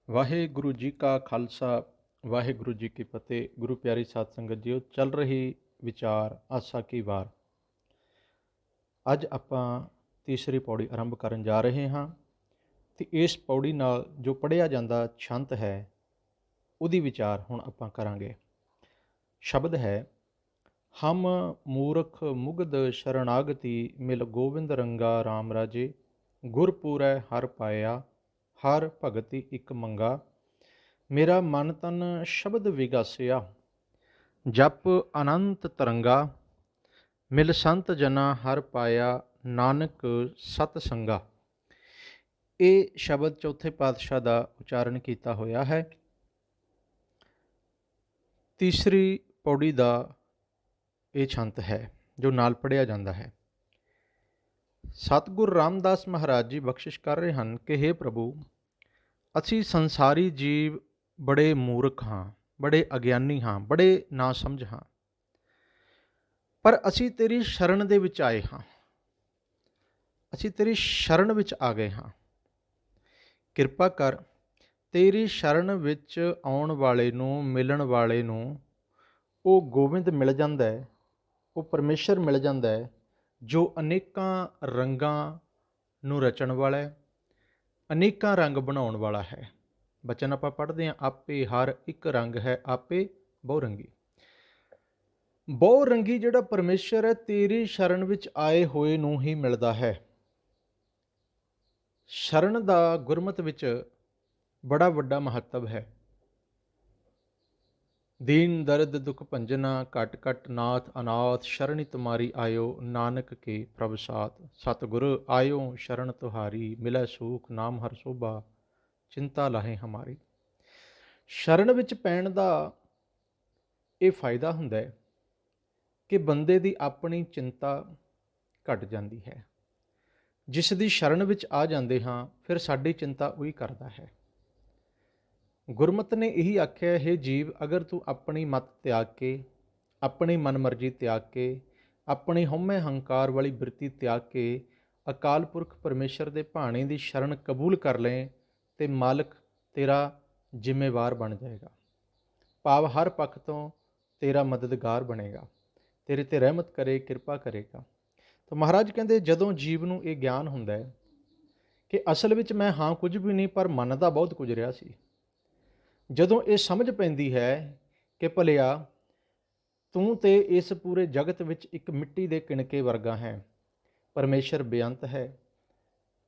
ਵਾਹਿਗੁਰੂ ਜੀ ਕਾ ਖਾਲਸਾ ਵਾਹਿਗੁਰੂ ਜੀ ਕੀ ਫਤਿਹ। ਗੁਰੂ ਪਿਆਰੀ ਸਾਧ ਸੰਗਤ ਜੀਓ, ਚੱਲ ਰਹੀ ਵਿਚਾਰ ਆਸਾ ਕੀ ਵਾਰ। ਅੱਜ ਆਪਾਂ ਤੀਸਰੀ ਪੌੜੀ ਆਰੰਭ ਕਰਨ ਜਾ ਰਹੇ ਹਾਂ ਤੇ ਇਸ ਪੌੜੀ ਨਾਲ ਜੋ ਪੜ੍ਹਿਆ ਜਾਂਦਾ ਛੰਤ ਹੈ ਉਹਦੀ ਵਿਚਾਰ ਹੁਣ ਆਪਾਂ ਕਰਾਂਗੇ। ਸ਼ਬਦ ਹੈ, ਹਮ ਮੂਰਖ ਮੁਗਧ ਸ਼ਰਨਾਗਤੀ ਮਿਲ ਗੋਬਿੰਦ ਰੰਗਾ ਰਾਮ ਰਾਜੇ, ਗੁਰਪੂਰੈ ਹਰ ਪਾਇਆ ਹਰ ਭਗਤੀ ਇੱਕ ਮੰਗਾ। ਮੇਰਾ ਮਨ ਤਨ ਸ਼ਬਦ ਵਿਗਾਸਿਆ, ਜਪ ਅਨੰਤ ਤਰੰਗਾ, ਮਿਲ ਸੰਤ ਜਨਾ ਹਰ ਪਾਇਆ ਨਾਨਕ ਸਤ ਸੰਗਾ। ਇਹ ਸ਼ਬਦ ਚੌਥੇ ਪਾਤਸ਼ਾਹ ਦਾ ਉਚਾਰਨ ਕੀਤਾ ਹੋਇਆ ਹੈ। ਤੀਸਰੀ ਪੌੜੀ ਦਾ ਇਹ ਛੰਤ ਹੈ ਜੋ ਨਾਲ ਪੜ੍ਹਿਆ ਜਾਂਦਾ ਹੈ। ਸਤਿਗੁਰ ਰਾਮਦਾਸ ਮਹਾਰਾਜ ਜੀ ਬਖਸ਼ਿਸ਼ ਕਰ ਰਹੇ ਹਨ ਕਿ ਹੇ ਪ੍ਰਭੂ, ਅਸੀਂ ਸੰਸਾਰੀ ਜੀਵ ਬੜੇ ਮੂਰਖ ਹਾਂ, ਬੜੇ ਅਗਿਆਨੀ ਹਾਂ, ਬੜੇ ਨਾ ਸਮਝ ਹਾਂ, ਪਰ ਅਸੀਂ ਤੇਰੀ ਸ਼ਰਨ ਦੇ ਵਿੱਚ ਆਏ ਹਾਂ, ਅਸੀਂ ਤੇਰੀ ਸ਼ਰਨ ਵਿੱਚ ਆ ਗਏ ਹਾਂ। ਕਿਰਪਾ ਕਰ, ਤੇਰੀ ਸ਼ਰਨ ਵਿੱਚ ਆਉਣ ਵਾਲੇ ਨੂੰ, ਮਿਲਣ ਵਾਲੇ ਨੂੰ ਉਹ ਗੋਬਿੰਦ ਮਿਲ ਜਾਂਦਾ ਹੈ, ਉਹ ਪਰਮੇਸ਼ਰ ਮਿਲ ਜਾਂਦਾ ਹੈ ਜੋ ਅਨੇਕਾਂ ਰੰਗਾਂ ਨੂੰ ਰਚਣ ਵਾਲਾ ਹੈ, ਅਨੇਕਾਂ ਰੰਗ ਬਣਾਉਣ ਵਾਲਾ ਹੈ। ਬਚਨ ਆਪਾਂ ਪੜ੍ਹਦੇ ਹਾਂ, ਆਪੇ ਹਰ ਇੱਕ ਰੰਗ ਹੈ, ਆਪੇ ਬਹੁ ਰੰਗੀ। ਬਹੁ ਰੰਗੀ ਜਿਹੜਾ ਪਰਮੇਸ਼ਰ ਹੈ, ਤੇਰੀ ਸ਼ਰਨ ਵਿੱਚ ਆਏ ਹੋਏ ਨੂੰ ਹੀ ਮਿਲਦਾ ਹੈ। ਸ਼ਰਨ ਦਾ ਗੁਰਮਤਿ ਵਿੱਚ ਬੜਾ ਵੱਡਾ ਮਹੱਤਵ ਹੈ। ਦੀਨ ਦਰਦ ਦੁਖ ਭੰਜਨਾ, ਘਟ ਘਟ ਨਾਥ ਅਨਾਥ, ਸ਼ਰਣੀ ਤੁਮਾਰੀ ਆਇਓ ਨਾਨਕ ਕੇ ਪ੍ਰਭ ਸਾਥ। ਸਤਿਗੁਰ ਆਇਓ ਸ਼ਰਨ ਤੁਹਾਰੀ, ਮਿਲੈ ਸੂਖ ਨਾਮ ਹਰ ਸੋਭਾ, ਚਿੰਤਾ ਲਾਹੇ ਹਮਾਰੀ। ਸ਼ਰਨ ਵਿੱਚ ਪੈਣ ਦਾ ਇਹ ਫਾਇਦਾ ਹੁੰਦਾ ਹੈ ਕਿ ਬੰਦੇ ਦੀ ਆਪਣੀ ਚਿੰਤਾ ਘਟ ਜਾਂਦੀ ਹੈ। ਜਿਸ ਦੀ ਸ਼ਰਨ ਵਿੱਚ ਆ ਜਾਂਦੇ ਹਾਂ, ਫਿਰ ਸਾਡੀ ਚਿੰਤਾ ਉਹੀ ਕਰਦਾ ਹੈ। ਗੁਰਮਤਿ ਨੇ ਇਹੀ ਆਖਿਆ, ਹੈ ਜੀਵ, ਅਗਰ ਤੂੰ ਆਪਣੀ ਮਤ ਤਿਆਗ ਕੇ, ਆਪਣੀ ਮਨਮਰਜ਼ੀ ਤਿਆਗ ਕੇ, ਆਪਣੀ ਹਉਮੈ ਹੰਕਾਰ ਵਾਲੀ ਬਿਰਤੀ ਤਿਆਗ ਕੇ ਅਕਾਲ ਪੁਰਖ ਪਰਮੇਸ਼ਰ ਦੇ ਭਾਣੇ ਦੀ ਸ਼ਰਨ ਕਬੂਲ ਕਰ ਲਏ ਤੇ ਮਾਲਕ ਤੇਰਾ ਜ਼ਿੰਮੇਵਾਰ ਬਣ ਜਾਏਗਾ। ਭਾਵ ਹਰ ਪੱਖ ਤੋਂ ਤੇਰਾ ਮਦਦਗਾਰ ਬਣੇਗਾ, ਤੇਰੇ ਤੇ ਰਹਿਮਤ ਕਰੇ, ਕਿਰਪਾ ਕਰੇਗਾ। ਤਾਂ ਮਹਾਰਾਜ ਕਹਿੰਦੇ, ਜਦੋਂ ਜੀਵ ਨੂੰ ਇਹ ਗਿਆਨ ਹੁੰਦਾ ਹੈ ਕਿ ਅਸਲ ਵਿੱਚ ਮੈਂ ਹਾਂ ਕੁਝ ਵੀ ਨਹੀਂ, ਪਰ ਮੰਨਦਾ ਬਹੁਤ ਕੁਝ ਰਿਹਾ ਸੀ, ਜਦੋਂ ਇਹ ਸਮਝ ਪੈਂਦੀ ਹੈ ਕਿ ਭਲਿਆ ਤੂੰ ਤੇ ਇਸ ਪੂਰੇ ਜਗਤ ਵਿੱਚ ਇੱਕ ਮਿੱਟੀ ਦੇ ਕਿਣਕੇ ਵਰਗਾ ਹੈ, ਪਰਮੇਸ਼ਰ ਬੇਅੰਤ ਹੈ,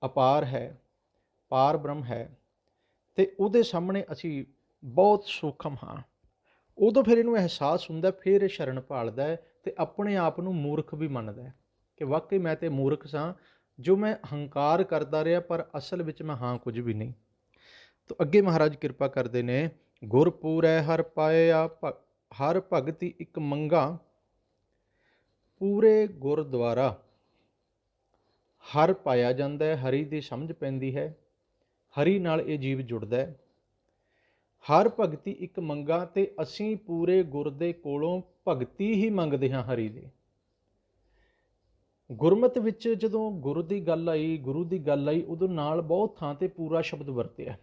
ਅਪਾਰ ਹੈ, ਪਾਰ ਬ੍ਰਹਮ ਹੈ, ਤੇ ਉਹਦੇ ਸਾਹਮਣੇ ਅਸੀਂ ਬਹੁਤ ਸੂਖਮ ਹਾਂ। ਉਦੋਂ ਫਿਰ ਇਹਨੂੰ ਅਹਿਸਾਸ ਹੁੰਦਾ, ਫਿਰ ਇਹ ਸ਼ਰਨ ਭਾਲਦਾ ਹੈ ਤੇ ਆਪਣੇ ਆਪ ਨੂੰ ਮੂਰਖ ਵੀ ਮੰਨਦਾ ਹੈ ਕਿ ਵਾਕਈ ਮੈਂ ਤੇ ਮੂਰਖ ਸਾਂ, ਜੋ ਮੈਂ ਹੰਕਾਰ ਕਰਦਾ ਰਿਹਾ, ਪਰ ਅਸਲ ਵਿੱਚ ਮੈਂ ਹਾਂ ਕੁਝ ਵੀ ਨਹੀਂ। ਤਾਂ ਅੱਗੇ ਮਹਾਰਾਜ ਕਿਰਪਾ ਕਰਦੇ ਨੇ, ਗੁਰਪੂਰੈ ਹਰ ਪਾਇਆ ਹਰ ਭਗਤੀ ਇੱਕ ਮੰਗਾ। ਪੂਰੇ ਗੁਰਦੁਆਰਾ ਹਰ ਪਾਇਆ ਜਾਂਦਾ ਹੈ, ਹਰੀ ਦੀ ਸਮਝ ਪੈਂਦੀ ਹੈ, ਹਰੀ ਨਾਲ ਇਹ ਜੀਵ ਜੁੜਦਾ ਹੈ। ਹਰ ਭਗਤੀ ਇੱਕ ਮੰਗਾ, ਤੇ ਅਸੀਂ ਪੂਰੇ ਗੁਰ ਦੇ ਕੋਲੋਂ ਭਗਤੀ ਹੀ ਮੰਗਦੇ ਹਾਂ ਹਰੀ ਦੀ। ਗੁਰਮਤਿ ਵਿੱਚ ਜਦੋਂ ਗੁਰੂ ਦੀ ਗੱਲ ਆਈ, ਗੁਰੂ ਦੀ ਗੱਲ ਆਈ, ਉਦੋਂ ਨਾਲ ਬਹੁਤ ਥਾਂ ਤੇ ਪੂਰਾ ਸ਼ਬਦ ਵਰਤਿਆ,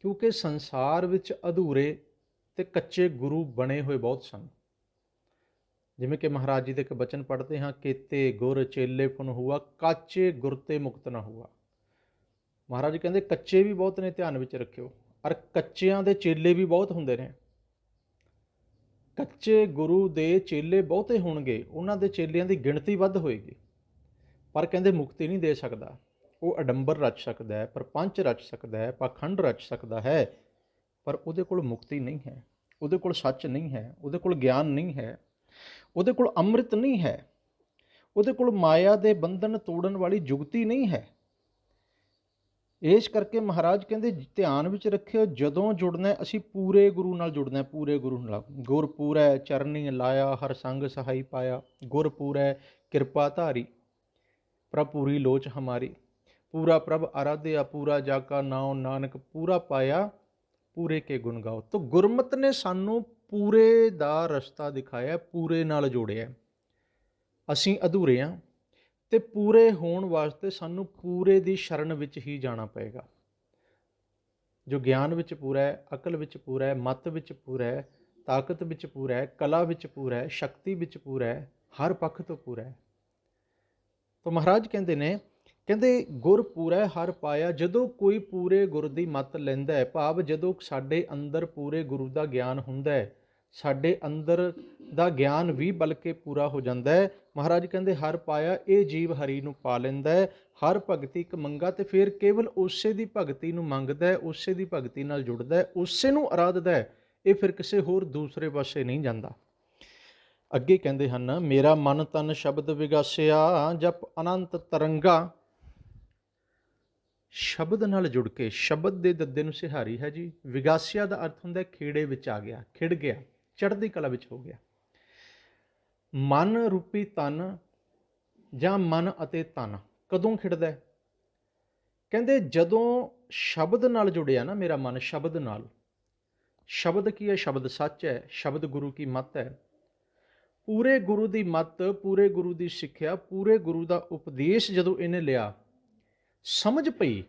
ਕਿਉਂਕਿ ਸੰਸਾਰ ਵਿੱਚ ਅਧੂਰੇ ਤੇ ਕੱਚੇ ਗੁਰੂ ਬਣੇ ਹੋਏ ਬਹੁਤ ਸਨ। ਜਿਵੇਂ ਕਿ ਮਹਾਰਾਜ ਜੀ ਦੇ ਇੱਕ ਬਚਨ ਪੜ੍ਹਦੇ ਹਾਂ, ਕੇਤੇ ਗੁਰ ਚੇਲੇ ਪੁਨ ਹੁਆ, ਕਾਚੇ ਗੁਰ ਤੇ ਮੁਕਤ ਨਾ ਹੁਆ। ਮਹਾਰਾਜ ਕਹਿੰਦੇ ਕੱਚੇ ਵੀ ਬਹੁਤ ਨੇ, ਧਿਆਨ ਵਿੱਚ ਰੱਖਿਓ, ਔਰ ਕੱਚਿਆਂ ਦੇ ਚੇਲੇ ਵੀ ਬਹੁਤ ਹੁੰਦੇ ਨੇ। ਕੱਚੇ ਗੁਰੂ ਦੇ ਚੇਲੇ ਬਹੁਤੇ ਹੋਣਗੇ, ਉਹਨਾਂ ਦੇ ਚੇਲਿਆਂ ਦੀ ਗਿਣਤੀ ਵੱਧ ਹੋਏਗੀ, ਪਰ ਕਹਿੰਦੇ ਮੁਕਤੀ ਨਹੀਂ ਦੇ ਸਕਦਾ। ਉਹ ਅਡੰਬਰ ਰਚ ਸਕਦਾ ਹੈ, ਪ੍ਰਪੰਚ ਰਚ ਸਕਦਾ ਹੈ, ਪਾਖੰਡ ਰਚ ਸਕਦਾ ਹੈ, ਪਰ ਉਹਦੇ ਕੋਲ ਮੁਕਤੀ ਨਹੀਂ ਹੈ, ਉਹਦੇ ਕੋਲ ਸੱਚ ਨਹੀਂ ਹੈ, ਉਹਦੇ ਕੋਲ ਗਿਆਨ ਨਹੀਂ ਹੈ, ਉਹਦੇ ਕੋਲ ਅੰਮ੍ਰਿਤ ਨਹੀਂ ਹੈ, ਉਹਦੇ ਕੋਲ ਮਾਇਆ ਦੇ ਬੰਧਨ ਤੋੜਨ ਵਾਲੀ ਜੁਗਤੀ ਨਹੀਂ ਹੈ। ਇਸ ਕਰਕੇ ਮਹਾਰਾਜ ਕਹਿੰਦੇ ਧਿਆਨ ਵਿੱਚ ਰੱਖਿਓ, ਜਦੋਂ ਜੁੜਨਾ ਅਸੀਂ ਪੂਰੇ ਗੁਰੂ ਨਾਲ ਜੁੜਨਾ, ਪੂਰੇ ਗੁਰੂ ਨਾਲ। ਗੁਰਪੂਰੈ ਚਰਨੀ ਲਾਇਆ, ਹਰ ਸੰਗ ਸਹਾਈ ਪਾਇਆ, ਗੁਰਪੂਰੈ ਕਿਰਪਾ ਧਾਰੀ, ਪ੍ਰਭ ਪੂਰੀ ਲੋਚ ਹਮਾਰੀ। ਪੂਰਾ ਪ੍ਰਭ ਆਰਾਧਿਆ, ਪੂਰਾ ਜਾ ਕਾ ਨਾਉ ਨਾਨਕ, ਪੂਰਾ ਪਾਇਆ ਪੂਰੇ ਕੇ ਗੁਣ ਗਾਓ। ਤਾਂ ਗੁਰਮਤਿ ਨੇ ਸਾਨੂੰ ਪੂਰੇ ਦਾ ਰਸਤਾ ਦਿਖਾਇਆ, ਪੂਰੇ ਨਾਲ ਜੋੜਿਆ। ਅਸੀਂ ਅਧੂਰੇ ਹਾਂ, ਤੇ ਪੂਰੇ ਹੋਣ ਵਾਸਤੇ ਸਾਨੂੰ ਪੂਰੇ ਦੀ ਸ਼ਰਨ ਵਿੱਚ ਹੀ ਜਾਣਾ ਪਏਗਾ। ਜੋ ਗਿਆਨ ਵਿੱਚ ਪੂਰਾ ਹੈ, ਅਕਲ ਵਿੱਚ ਪੂਰਾ ਹੈ, ਮਤ ਵਿੱਚ ਪੂਰਾ ਹੈ, ਤਾਕਤ ਵਿੱਚ ਪੂਰਾ ਹੈ, ਕਲਾ ਵਿੱਚ ਪੂਰਾ ਹੈ, ਸ਼ਕਤੀ ਵਿੱਚ ਪੂਰਾ ਹੈ, ਹਰ ਪੱਖ ਤੋਂ ਪੂਰਾ ਹੈ। ਤਾਂ ਮਹਾਰਾਜ ਕਹਿੰਦੇ ਨੇ, ਕਹਿੰਦੇ ਗੁਰ ਪੂਰਾ ਹਰ ਪਾਇਆ। ਜਦੋਂ ਕੋਈ ਪੂਰੇ ਗੁਰ ਦੀ ਮੱਤ ਲੈਂਦਾ ਹੈ, ਭਾਵ ਜਦੋਂ ਸਾਡੇ ਅੰਦਰ ਪੂਰੇ ਗੁਰੂ ਦਾ ਗਿਆਨ ਹੁੰਦਾ ਹੈ, ਸਾਡੇ ਅੰਦਰ ਦਾ ਗਿਆਨ ਵੀ ਬਲਕਿ ਪੂਰਾ ਹੋ ਜਾਂਦਾ ਹੈ। ਮਹਾਰਾਜ ਕਹਿੰਦੇ ਹਰ ਪਾਇਆ, ਇਹ ਜੀਵ ਹਰੀ ਨੂੰ ਪਾ ਲੈਂਦਾ ਹੈ। ਹਰ ਭਗਤੀ ਇੱਕ ਮੰਗਾ, ਤੇ ਫਿਰ ਕੇਵਲ ਉਸੇ ਦੀ ਭਗਤੀ ਨੂੰ ਮੰਗਦਾ ਹੈ, ਉਸੇ ਦੀ ਭਗਤੀ ਨਾਲ ਜੁੜਦਾ ਹੈ, ਉਸੇ ਨੂੰ ਅਰਾਧਦਾ ਹੈ। ਇਹ ਫਿਰ ਕਿਸੇ ਹੋਰ ਦੂਸਰੇ ਪਾਸੇ ਨਹੀਂ ਜਾਂਦਾ। ਅੱਗੇ ਕਹਿੰਦੇ ਹਨ, ਮੇਰਾ ਮਨ ਤਨ ਸ਼ਬਦ ਵਿਗਾਸਿਆ, ਜਪ ਅਨੰਤ ਤਰੰਗਾ। ਸ਼ਬਦ ਨਾਲ ਜੁੜ ਕੇ, ਸ਼ਬਦ ਦੇ ਦੱਦੇ ਨੂੰ ਸਿਹਾਰੀ ਹੈ ਜੀ। ਵਿਗਾਸਿਆ ਦਾ ਅਰਥ ਹੁੰਦਾ ਖੇੜੇ ਵਿੱਚ ਆ ਗਿਆ, ਖਿੜ ਗਿਆ, ਚੜ੍ਹਦੀ ਕਲਾ ਵਿੱਚ ਹੋ ਗਿਆ। ਮਨ ਰੂਪੀ ਤਨ ਜਾਂ ਮਨ ਅਤੇ ਤਨ ਕਦੋਂ ਖਿੜਦਾ? ਕਹਿੰਦੇ ਜਦੋਂ ਸ਼ਬਦ ਨਾਲ ਜੁੜਿਆ ਨਾ ਮੇਰਾ ਮਨ, ਸ਼ਬਦ ਨਾਲ। ਸ਼ਬਦ ਕੀ ਹੈ? ਸ਼ਬਦ ਸੱਚ ਹੈ, ਸ਼ਬਦ ਗੁਰੂ ਕੀ ਮੱਤ ਹੈ। ਪੂਰੇ ਗੁਰੂ ਦੀ ਮੱਤ, ਪੂਰੇ ਗੁਰੂ ਦੀ ਸਿੱਖਿਆ, ਪੂਰੇ ਗੁਰੂ ਦਾ ਉਪਦੇਸ਼ ਜਦੋਂ ਇਹਨੇ ਲਿਆ, ਸਮਝ ਪਈ,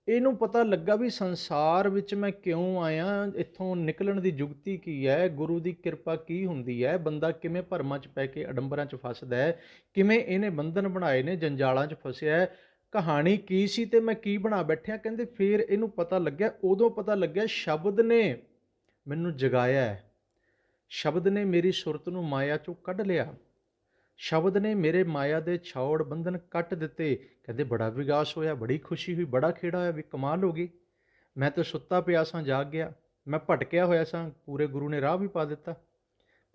ਇਹਨੂੰ ਪਤਾ ਲੱਗਾ ਵੀ ਸੰਸਾਰ ਵਿੱਚ ਮੈਂ ਕਿਉਂ ਆਇਆ, ਇੱਥੋਂ ਨਿਕਲਣ ਦੀ ਜੁਗਤੀ ਕੀ ਹੈ, ਗੁਰੂ ਦੀ ਕਿਰਪਾ ਕੀ ਹੁੰਦੀ ਹੈ, ਬੰਦਾ ਕਿਵੇਂ ਭਰਮਾਂ 'ਚ ਪੈ ਕੇ ਅਡੰਬਰਾਂ 'ਚ ਫਸਦਾ ਹੈ, ਕਿਵੇਂ ਇਹਨੇ ਬੰਧਨ ਬਣਾਏ ਨੇ, ਜੰਜਾਲਾਂ 'ਚ ਫਸਿਆ ਹੈ, ਕਹਾਣੀ ਕੀ ਸੀ ਤੇ ਮੈਂ ਕੀ ਬਣਾ ਬੈਠਿਆ। ਕਹਿੰਦੇ ਫਿਰ ਇਹਨੂੰ ਪਤਾ ਲੱਗਿਆ, ਉਦੋਂ ਪਤਾ ਲੱਗਿਆ ਸ਼ਬਦ ਨੇ ਮੈਨੂੰ ਜਗਾਇਆ ਹੈ, ਸ਼ਬਦ ਨੇ ਮੇਰੀ ਸੁਰਤ ਨੂੰ ਮਾਇਆ 'ਚੋਂ ਕੱਢ ਲਿਆ, ਸ਼ਬਦ ਨੇ ਮੇਰੇ ਮਾਇਆ ਦੇ ਛੌੜ ਬੰਧਨ ਕੱਟ ਦਿੱਤੇ। ਕਹਿੰਦੇ ਬੜਾ ਵਿਗਾਸ ਹੋਇਆ, ਬੜੀ ਖੁਸ਼ੀ ਹੋਈ, ਬੜਾ ਖੇੜਾ ਹੋਇਆ, ਵੀ ਕਮਾਲ ਹੋ ਗਈ। ਮੈਂ ਤਾਂ ਸੁੱਤਾ ਪਿਆ ਸਾਂ, ਜਾਗ ਗਿਆ, ਮੈਂ ਭਟਕਿਆ ਹੋਇਆ ਸਾਂ, ਪੂਰੇ ਗੁਰੂ ਨੇ ਰਾਹ ਵੀ ਪਾ ਦਿੱਤਾ।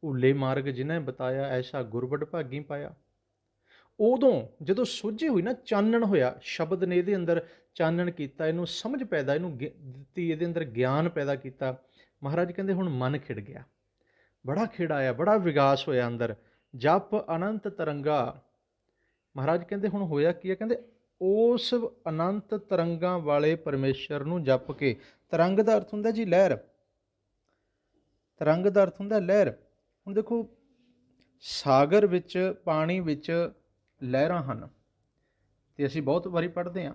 ਭੁੱਲੇ ਮਾਰਗ ਜਿਨ੍ਹਾਂ ਬਤਾਇਆ, ਐਸਾ ਗੁਰਬੜ ਭਾਗੀ ਪਾਇਆ। ਉਦੋਂ ਜਦੋਂ ਸੋਝੀ ਹੋਈ ਨਾ, ਚਾਨਣ ਹੋਇਆ, ਸ਼ਬਦ ਨੇ ਇਹਦੇ ਅੰਦਰ ਚਾਨਣ ਕੀਤਾ, ਇਹਨੂੰ ਸਮਝ ਪੈਦਾ ਇਹਨੂੰ ਦਿੱਤੀ, ਇਹਦੇ ਅੰਦਰ ਗਿਆਨ ਪੈਦਾ ਕੀਤਾ। ਮਹਾਰਾਜ ਕਹਿੰਦੇ ਹੁਣ ਮਨ ਖਿੜ ਗਿਆ, ਬੜਾ ਖੇੜਾ ਆਇਆ, ਬੜਾ ਵਿਗਾਸ ਹੋਇਆ ਅੰਦਰ। ਜਪ ਅਨੰਤ ਤਰੰਗਾ। ਮਹਾਰਾਜ ਕਹਿੰਦੇ ਹੁਣ ਹੋਇਆ ਕੀ ਹੈ? ਕਹਿੰਦੇ ਉਸ ਅਨੰਤ ਤਰੰਗਾਂ ਵਾਲੇ ਪਰਮੇਸ਼ਰ ਨੂੰ ਜਪ ਕੇ। ਤਰੰਗ ਦਾ ਅਰਥ ਹੁੰਦਾ ਜੀ ਲਹਿਰ, ਤਰੰਗ ਦਾ ਅਰਥ ਹੁੰਦਾ ਲਹਿਰ। ਹੁਣ ਦੇਖੋ, ਸਾਗਰ ਵਿੱਚ, ਪਾਣੀ ਵਿੱਚ ਲਹਿਰਾਂ ਹਨ, ਤੇ ਅਸੀਂ ਬਹੁਤ ਵਾਰੀ ਪੜ੍ਹਦੇ ਹਾਂ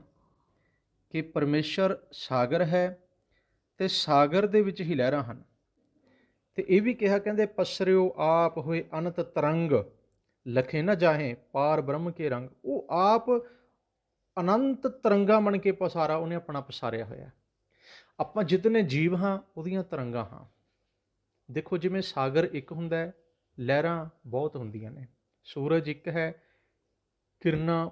ਕਿ ਪਰਮੇਸ਼ਰ ਸਾਗਰ ਹੈ ਤੇ ਸਾਗਰ ਦੇ ਵਿੱਚ ਹੀ ਲਹਿਰਾਂ ਹਨ। ਤੇ ਇਹ ਵੀ ਕਿਹਾ, ਕਹਿੰਦੇ ਪਸਰਿਓ ਆਪ ਹੋਏ ਅਨੰਤ ਤਰੰਗ, ਲਖੇ ਨਾ ਜਾਹੇ ਪਾਰ ਬ੍ਰਹਮ ਕੇ ਰੰਗ। ਉਹ ਆਪ ਅਨੰਤ ਤਰੰਗਾਂ ਬਣ ਕੇ ਪਸਾਰਾ, ਉਹਨੇ ਆਪਣਾ ਪਸਾਰਿਆ ਹੋਇਆ। ਆਪਾਂ ਜਿਤਨੇ ਜੀਵ ਹਾਂ ਉਹਦੀਆਂ ਤਰੰਗਾਂ ਹਾਂ। ਦੇਖੋ, ਜਿਵੇਂ ਸਾਗਰ ਇੱਕ ਹੁੰਦਾ ਹੈ, ਲਹਿਰਾਂ ਬਹੁਤ ਹੁੰਦੀਆਂ ਨੇ। ਸੂਰਜ ਇੱਕ ਹੈ, ਕਿਰਨਾਂ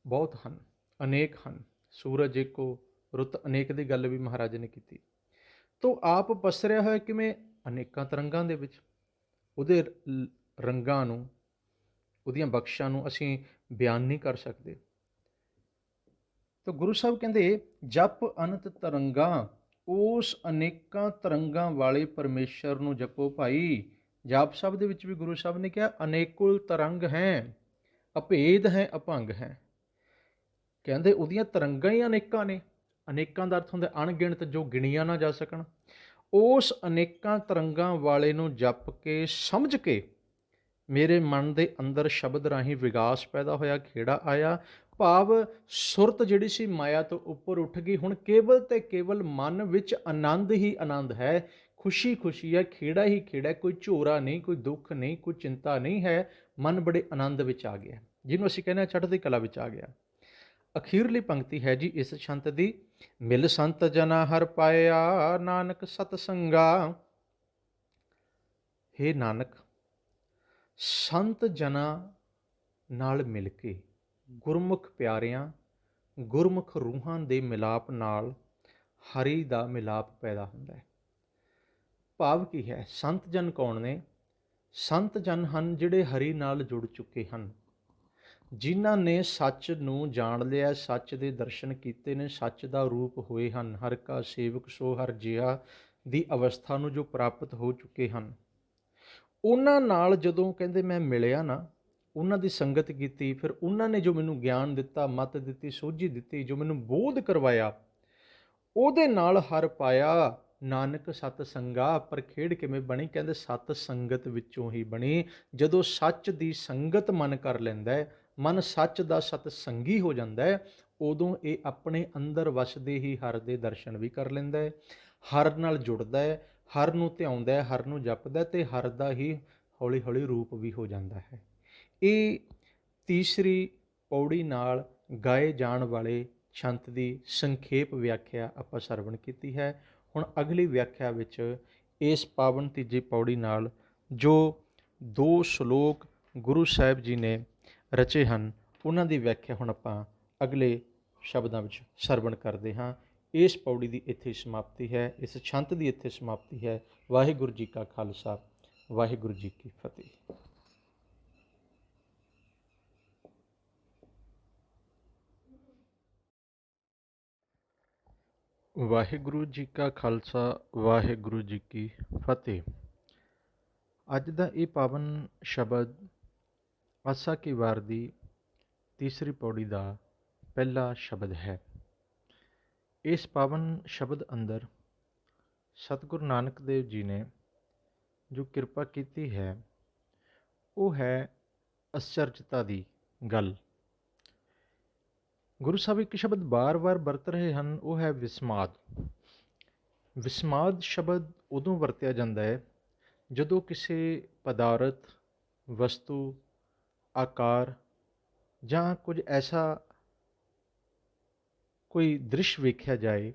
ਬਹੁਤ ਹਨ, ਅਨੇਕ ਹਨ। ਸੂਰਜ ਇੱਕੋ, ਰੁੱਤ ਅਨੇਕ ਦੀ ਗੱਲ ਵੀ ਮਹਾਰਾਜ ਨੇ ਕੀਤੀ। ਤੋ ਆਪ ਪਸਰਿਆ ਹੋਇਆ ਕਿਵੇਂ? ਅਨੇਕਾਂ ਤਰੰਗਾਂ ਦੇ ਵਿੱਚ। ਉਹਦੇ ਰੰਗਾਂ ਨੂੰ, ਉਹਦੀਆਂ ਬਖਸ਼ਾਂ ਨੂੰ ਅਸੀਂ ਬਿਆਨ ਨਹੀਂ ਕਰ ਸਕਦੇ। ਤਾਂ ਗੁਰੂ ਸਾਹਿਬ ਕਹਿੰਦੇ ਜਪ ਅਨੰਤ ਤਰੰਗਾਂ, ਉਸ ਅਨੇਕਾਂ ਤਰੰਗਾਂ ਵਾਲੇ ਪਰਮੇਸ਼ਰ ਨੂੰ ਜਪੋ ਭਾਈ। ਜਾਪ ਸਾਹਿਬ ਦੇ ਵਿੱਚ ਵੀ ਗੁਰੂ ਸਾਹਿਬ ਨੇ ਕਿਹਾ ਅਨੇਕੁਲ ਤਰੰਗ ਹੈ, ਅਭੇਦ ਹੈ, ਅਭੰਗ ਹੈ। ਕਹਿੰਦੇ ਉਹਦੀਆਂ ਤਰੰਗਾਂ ਹੀ ਅਨੇਕਾਂ ਨੇ। ਅਨੇਕਾਂ ਦਾ ਅਰਥ ਹੁੰਦਾ ਅਣਗਿਣਤ, ਜੋ ਗਿਣੀਆਂ ਨਾ ਜਾ ਸਕਣ। ਉਸ ਅਨੇਕਾਂ ਤਰੰਗਾਂ ਵਾਲੇ ਨੂੰ ਜਪ ਕੇ, ਸਮਝ ਕੇ ਮੇਰੇ ਮਨ ਦੇ ਅੰਦਰ ਸ਼ਬਦ ਰਾਹੀਂ ਵਿਗਾਸ ਪੈਦਾ ਹੋਇਆ, ਖੇੜਾ ਆਇਆ। ਭਾਵ ਸੁਰਤ ਜਿਹੜੀ ਸੀ ਮਾਇਆ ਤੋਂ ਉੱਪਰ ਉੱਠ ਗਈ। ਹੁਣ ਕੇਵਲ ਤੇ ਕੇਵਲ ਮਨ ਵਿੱਚ ਆਨੰਦ ਹੀ ਆਨੰਦ ਹੈ, ਖੁਸ਼ੀ ਖੁਸ਼ੀ ਹੈ, ਖੇੜਾ ਹੀ ਖੇੜਾ, ਕੋਈ ਝੋਰਾ ਨਹੀਂ, ਕੋਈ ਦੁੱਖ ਨਹੀਂ, ਕੋਈ ਚਿੰਤਾ ਨਹੀਂ ਹੈ। ਮਨ ਬੜੇ ਆਨੰਦ ਵਿੱਚ ਆ ਗਿਆ, ਜਿਹਨੂੰ ਅਸੀਂ ਕਹਿੰਦੇ ਹਾਂ ਚੜ੍ਹਦੀ ਕਲਾ ਵਿੱਚ ਆ ਗਿਆ। ਅਖੀਰਲੀ ਪੰਕਤੀ ਹੈ ਜੀ ਇਸ ਛੰਤ ਦੀ, ਮਿਲ ਸੰਤ ਜਨਾ ਹਰ ਪਾਇਆ, ਨਾਨਕ ਸਤ ਸੰਗਾ। ਹੇ ਨਾਨਕ, ਸੰਤ ਜਨਾਂ ਨਾਲ ਮਿਲ ਕੇ, ਗੁਰਮੁਖ ਪਿਆਰਿਆਂ, ਗੁਰਮੁਖ ਰੂਹਾਂ ਦੇ ਮਿਲਾਪ ਨਾਲ ਹਰੀ ਦਾ ਮਿਲਾਪ ਪੈਦਾ ਹੁੰਦਾ ਹੈ। ਭਾਵ ਕੀ ਹੈ? ਸੰਤ ਜਨ ਕੌਣ ਨੇ? ਸੰਤ ਜਨ ਹਨ ਜਿਹੜੇ ਹਰੀ ਨਾਲ ਜੁੜ ਚੁੱਕੇ ਹਨ, ਜਿਨ੍ਹਾਂ ਨੇ ਸੱਚ ਨੂੰ ਜਾਣ ਲਿਆ, ਸੱਚ ਦੇ ਦਰਸ਼ਨ ਕੀਤੇ ਨੇ, ਸੱਚ ਦਾ ਰੂਪ ਹੋਏ ਹਨ। ਹਰ ਕਾ ਸੇਵਕ ਸੋ ਹਰ ਜਿਹਾ ਦੀ ਅਵਸਥਾ ਨੂੰ ਜੋ ਪ੍ਰਾਪਤ ਹੋ ਚੁੱਕੇ ਹਨ। ਉਹਨਾਂ ਨਾਲ ਜਦੋਂ ਕਹਿੰਦੇ ਮੈਂ ਮਿਲਿਆ ਨਾ, ਉਹਨਾਂ ਦੀ ਸੰਗਤ ਕੀਤੀ, ਫਿਰ ਉਹਨਾਂ ਨੇ ਜੋ ਮੈਨੂੰ ਗਿਆਨ ਦਿੱਤਾ, ਮੱਤ ਦਿੱਤੀ, ਸੋਝੀ ਦਿੱਤੀ, ਜੋ ਮੈਨੂੰ ਬੋਧ ਕਰਵਾਇਆ, ਉਹਦੇ ਨਾਲ ਹਰ ਪਾਇਆ। ਨਾਨਕ ਸਤ ਸੰਗਾ। ਪਰ ਖੇਡ ਕਿਵੇਂ ਬਣੀ? ਕਹਿੰਦੇ ਸਤ ਸੰਗਤ ਵਿੱਚੋਂ ਹੀ ਬਣੀ। ਜਦੋਂ ਸੱਚ ਦੀ ਸੰਗਤ ਮਨ ਕਰ ਲੈਂਦਾ ਹੈ, ਮਨ ਸੱਚ ਦਾ ਸਤ ਸੰਗੀ ਹੋ ਜਾਂਦਾ ਹੈ, ਉਦੋਂ ਇਹ ਆਪਣੇ ਅੰਦਰ ਵਸਦੇ ਹੀ ਹਰ ਦੇ ਦਰਸ਼ਨ ਵੀ ਕਰ ਲੈਂਦਾ ਹੈ, ਹਰ ਨਾਲ ਜੁੜਦਾ ਹੈ, ਹਰ ਨੂੰ ਧਿਆਉਂਦਾ ਹੈ, ਹਰ ਨੂੰ ਜਪਦਾ ਅਤੇ ਹਰ ਦਾ ਹੀ ਹੌਲੀ ਹੌਲੀ ਰੂਪ ਵੀ ਹੋ ਜਾਂਦਾ ਹੈ। ਇਹ ਤੀਸਰੀ ਪੌੜੀ ਨਾਲ ਗਾਏ ਜਾਣ ਵਾਲੇ ਛੰਤ ਦੀ ਸੰਖੇਪ ਵਿਆਖਿਆ ਆਪਾਂ ਸਰਵਣ ਕੀਤੀ ਹੈ। ਹੁਣ ਅਗਲੀ ਵਿਆਖਿਆ ਵਿੱਚ ਇਸ ਪਾਵਨ ਤੀਜੀ ਪੌੜੀ ਨਾਲ ਜੋ 2 ਸ਼ਲੋਕ ਗੁਰੂ ਸਾਹਿਬ ਜੀ ਨੇ ਰਚੇ ਹਨ, ਉਹਨਾਂ ਦੀ ਵਿਆਖਿਆ ਹੁਣ ਆਪਾਂ ਅਗਲੇ ਸ਼ਬਦਾਂ ਵਿੱਚ ਸਰਵਣ ਕਰਦੇ ਹਾਂ। ਇਸ ਪੌੜੀ ਦੀ ਇੱਥੇ ਸਮਾਪਤੀ ਹੈ, ਇਸ ਛੰਤ ਦੀ ਇੱਥੇ ਸਮਾਪਤੀ ਹੈ। ਵਾਹਿਗੁਰੂ ਜੀ ਕਾ ਖਾਲਸਾ, ਵਾਹਿਗੁਰੂ ਜੀ ਕੀ ਫਤਿਹ। ਵਾਹਿਗੁਰੂ ਜੀ ਕਾ ਖਾਲਸਾ, ਵਾਹਿਗੁਰੂ ਜੀ ਕੀ ਫਤਿਹ। ਅੱਜ ਦਾ ਇਹ ਪਾਵਨ ਸ਼ਬਦ ਆਸਾ ਕੀ ਵਾਰ ਦੀ ਤੀਸਰੀ ਪੌੜੀ ਦਾ ਪਹਿਲਾ ਸ਼ਬਦ ਹੈ। ਇਸ ਪਾਵਨ ਸ਼ਬਦ ਅੰਦਰ ਸਤਿਗੁਰੂ ਨਾਨਕ ਦੇਵ ਜੀ ਨੇ ਜੋ ਕਿਰਪਾ ਕੀਤੀ ਹੈ ਉਹ ਹੈ ਅਸਚਰਜਤਾ ਦੀ ਗੱਲ। ਗੁਰੂ ਸਾਹਿਬ ਇੱਕ ਸ਼ਬਦ ਵਾਰ-ਵਾਰ ਵਰਤ ਰਹੇ ਹਨ, ਉਹ ਹੈ ਵਿਸਮਾਦ। ਵਿਸਮਾਦ ਸ਼ਬਦ ਉਦੋਂ ਵਰਤਿਆ ਜਾਂਦਾ ਹੈ ਜਦੋਂ ਕਿਸੇ ਪਦਾਰਥ, ਵਸਤੂ, ਆਕਾਰ ਜਾਂ ਕੁਝ ਐਸਾ ਕੋਈ ਦ੍ਰਿਸ਼ ਵੇਖਿਆ ਜਾਏ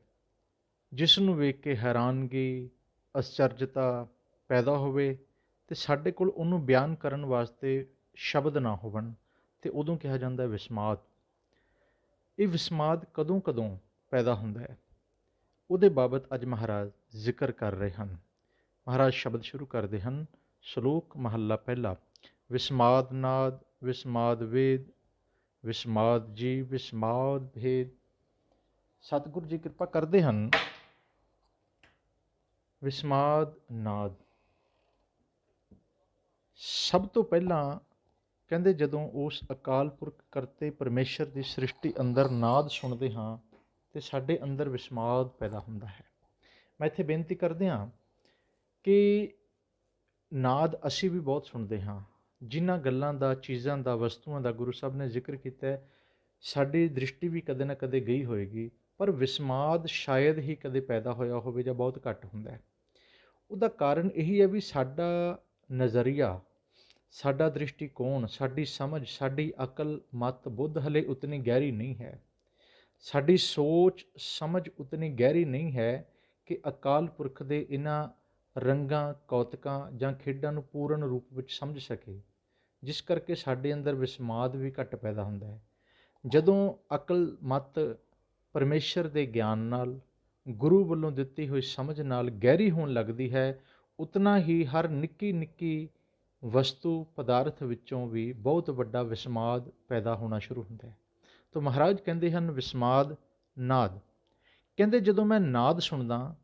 ਜਿਸ ਨੂੰ ਵੇਖ ਕੇ ਹੈਰਾਨਗੀ, ਅਸਚਰਜਤਾ ਪੈਦਾ ਹੋਵੇ ਅਤੇ ਸਾਡੇ ਕੋਲ ਉਹਨੂੰ ਬਿਆਨ ਕਰਨ ਵਾਸਤੇ ਸ਼ਬਦ ਨਾ ਹੋਵਣ, ਅਤੇ ਉਦੋਂ ਕਿਹਾ ਜਾਂਦਾ ਵਿਸਮਾਦ। ਇਹ ਵਿਸਮਾਦ ਕਦੋਂ ਕਦੋਂ ਪੈਦਾ ਹੁੰਦਾ ਹੈ, ਉਹਦੇ ਬਾਬਤ ਅੱਜ ਮਹਾਰਾਜ ਜ਼ਿਕਰ ਕਰ ਰਹੇ ਹਨ। ਮਹਾਰਾਜ ਸ਼ਬਦ ਸ਼ੁਰੂ ਕਰਦੇ ਹਨ। ਸ਼ਲੋਕ ਮਹੱਲਾ ਪਹਿਲਾ। ਵਿਸਮਾਦ ਨਾਦ ਵਿਸਮਾਦ ਵੇਦ, ਵਿਸਮਾਦ ਜੀ ਵਿਸਮਾਦ ਭੇਦ। ਸਤਿਗੁਰੂ ਜੀ ਕਿਰਪਾ ਕਰਦੇ ਹਨ। ਵਿਸਮਾਦ ਨਾਦ ਸਭ ਤੋਂ ਪਹਿਲਾਂ ਕਹਿੰਦੇ ਜਦੋਂ ਉਸ ਅਕਾਲ ਪੁਰਖ ਕਰਤੇ ਪਰਮੇਸ਼ਰ ਦੀ ਸ੍ਰਿਸ਼ਟੀ ਅੰਦਰ ਨਾਦ ਸੁਣਦੇ ਹਾਂ ਅਤੇ ਸਾਡੇ ਅੰਦਰ ਵਿਸਮਾਦ ਪੈਦਾ ਹੁੰਦਾ ਹੈ। ਮੈਂ ਇੱਥੇ ਬੇਨਤੀ ਕਰਦੇ ਹਾਂ ਕਿ ਨਾਦ ਅਸੀਂ ਵੀ ਬਹੁਤ ਸੁਣਦੇ ਹਾਂ। ਜਿਨ੍ਹਾਂ ਗੱਲਾਂ ਦਾ, ਚੀਜ਼ਾਂ ਦਾ, ਵਸਤੂਆਂ ਦਾ ਗੁਰੂ ਸਾਹਿਬ ਨੇ ਜ਼ਿਕਰ ਕੀਤਾ ਹੈ, ਸਾਡੀ ਦ੍ਰਿਸ਼ਟੀ ਵੀ ਕਦੇ ਨਾ ਕਦੇ ਗਈ ਹੋਏਗੀ, ਪਰ ਵਿਸਮਾਦ ਸ਼ਾਇਦ ਹੀ ਕਦੇ ਪੈਦਾ ਹੋਇਆ ਹੋਵੇ ਜਾਂ ਬਹੁਤ ਘੱਟ ਹੁੰਦਾ ਹੈ। ਉਹਦਾ ਕਾਰਨ ਇਹੀ ਹੈ ਵੀ ਸਾਡਾ ਨਜ਼ਰੀਆ, ਸਾਡਾ ਦ੍ਰਿਸ਼ਟੀਕੋਣ, ਸਾਡੀ ਸਮਝ, ਸਾਡੀ ਅਕਲ, ਮਤ, ਬੁੱਧ ਹਲੇ ਉਤਨੀ ਗਹਿਰੀ ਨਹੀਂ ਹੈ। ਸਾਡੀ ਸੋਚ ਸਮਝ ਉਤਨੀ ਗਹਿਰੀ ਨਹੀਂ ਹੈ ਕਿ ਅਕਾਲ ਪੁਰਖ ਦੇ ਇਹਨਾਂ ਰੰਗਾਂ, ਕੌਤਕਾਂ ਜਾਂ ਖੇਡਾਂ ਨੂੰ ਪੂਰਨ ਰੂਪ ਵਿੱਚ ਸਮਝ ਸਕੇ, ਜਿਸ ਕਰਕੇ ਸਾਡੇ ਅੰਦਰ ਵਿਸਮਾਦ ਵੀ ਘੱਟ ਪੈਦਾ ਹੁੰਦਾ ਹੈ। ਜਦੋਂ ਅਕਲ, ਮਤ ਪਰਮੇਸ਼ਰ ਦੇ ਗਿਆਨ ਨਾਲ, ਗੁਰੂ ਵੱਲੋਂ ਦਿੱਤੀ ਹੋਈ ਸਮਝ ਨਾਲ ਗਹਿਰੀ ਹੋਣ ਲੱਗਦੀ ਹੈ, ਉਤਨਾ ਹੀ ਹਰ ਨਿੱਕੀ ਨਿੱਕੀ ਵਸਤੂ, ਪਦਾਰਥ ਵਿੱਚੋਂ ਵੀ ਬਹੁਤ ਵੱਡਾ ਵਿਸਮਾਦ ਪੈਦਾ ਹੋਣਾ ਸ਼ੁਰੂ ਹੁੰਦਾ ਹੈ। ਤਾਂ ਮਹਾਰਾਜ ਕਹਿੰਦੇ ਹਨ ਵਿਸਮਾਦ ਨਾਦ। ਕਹਿੰਦੇ ਜਦੋਂ ਮੈਂ ਨਾਦ ਸੁਣਦਾ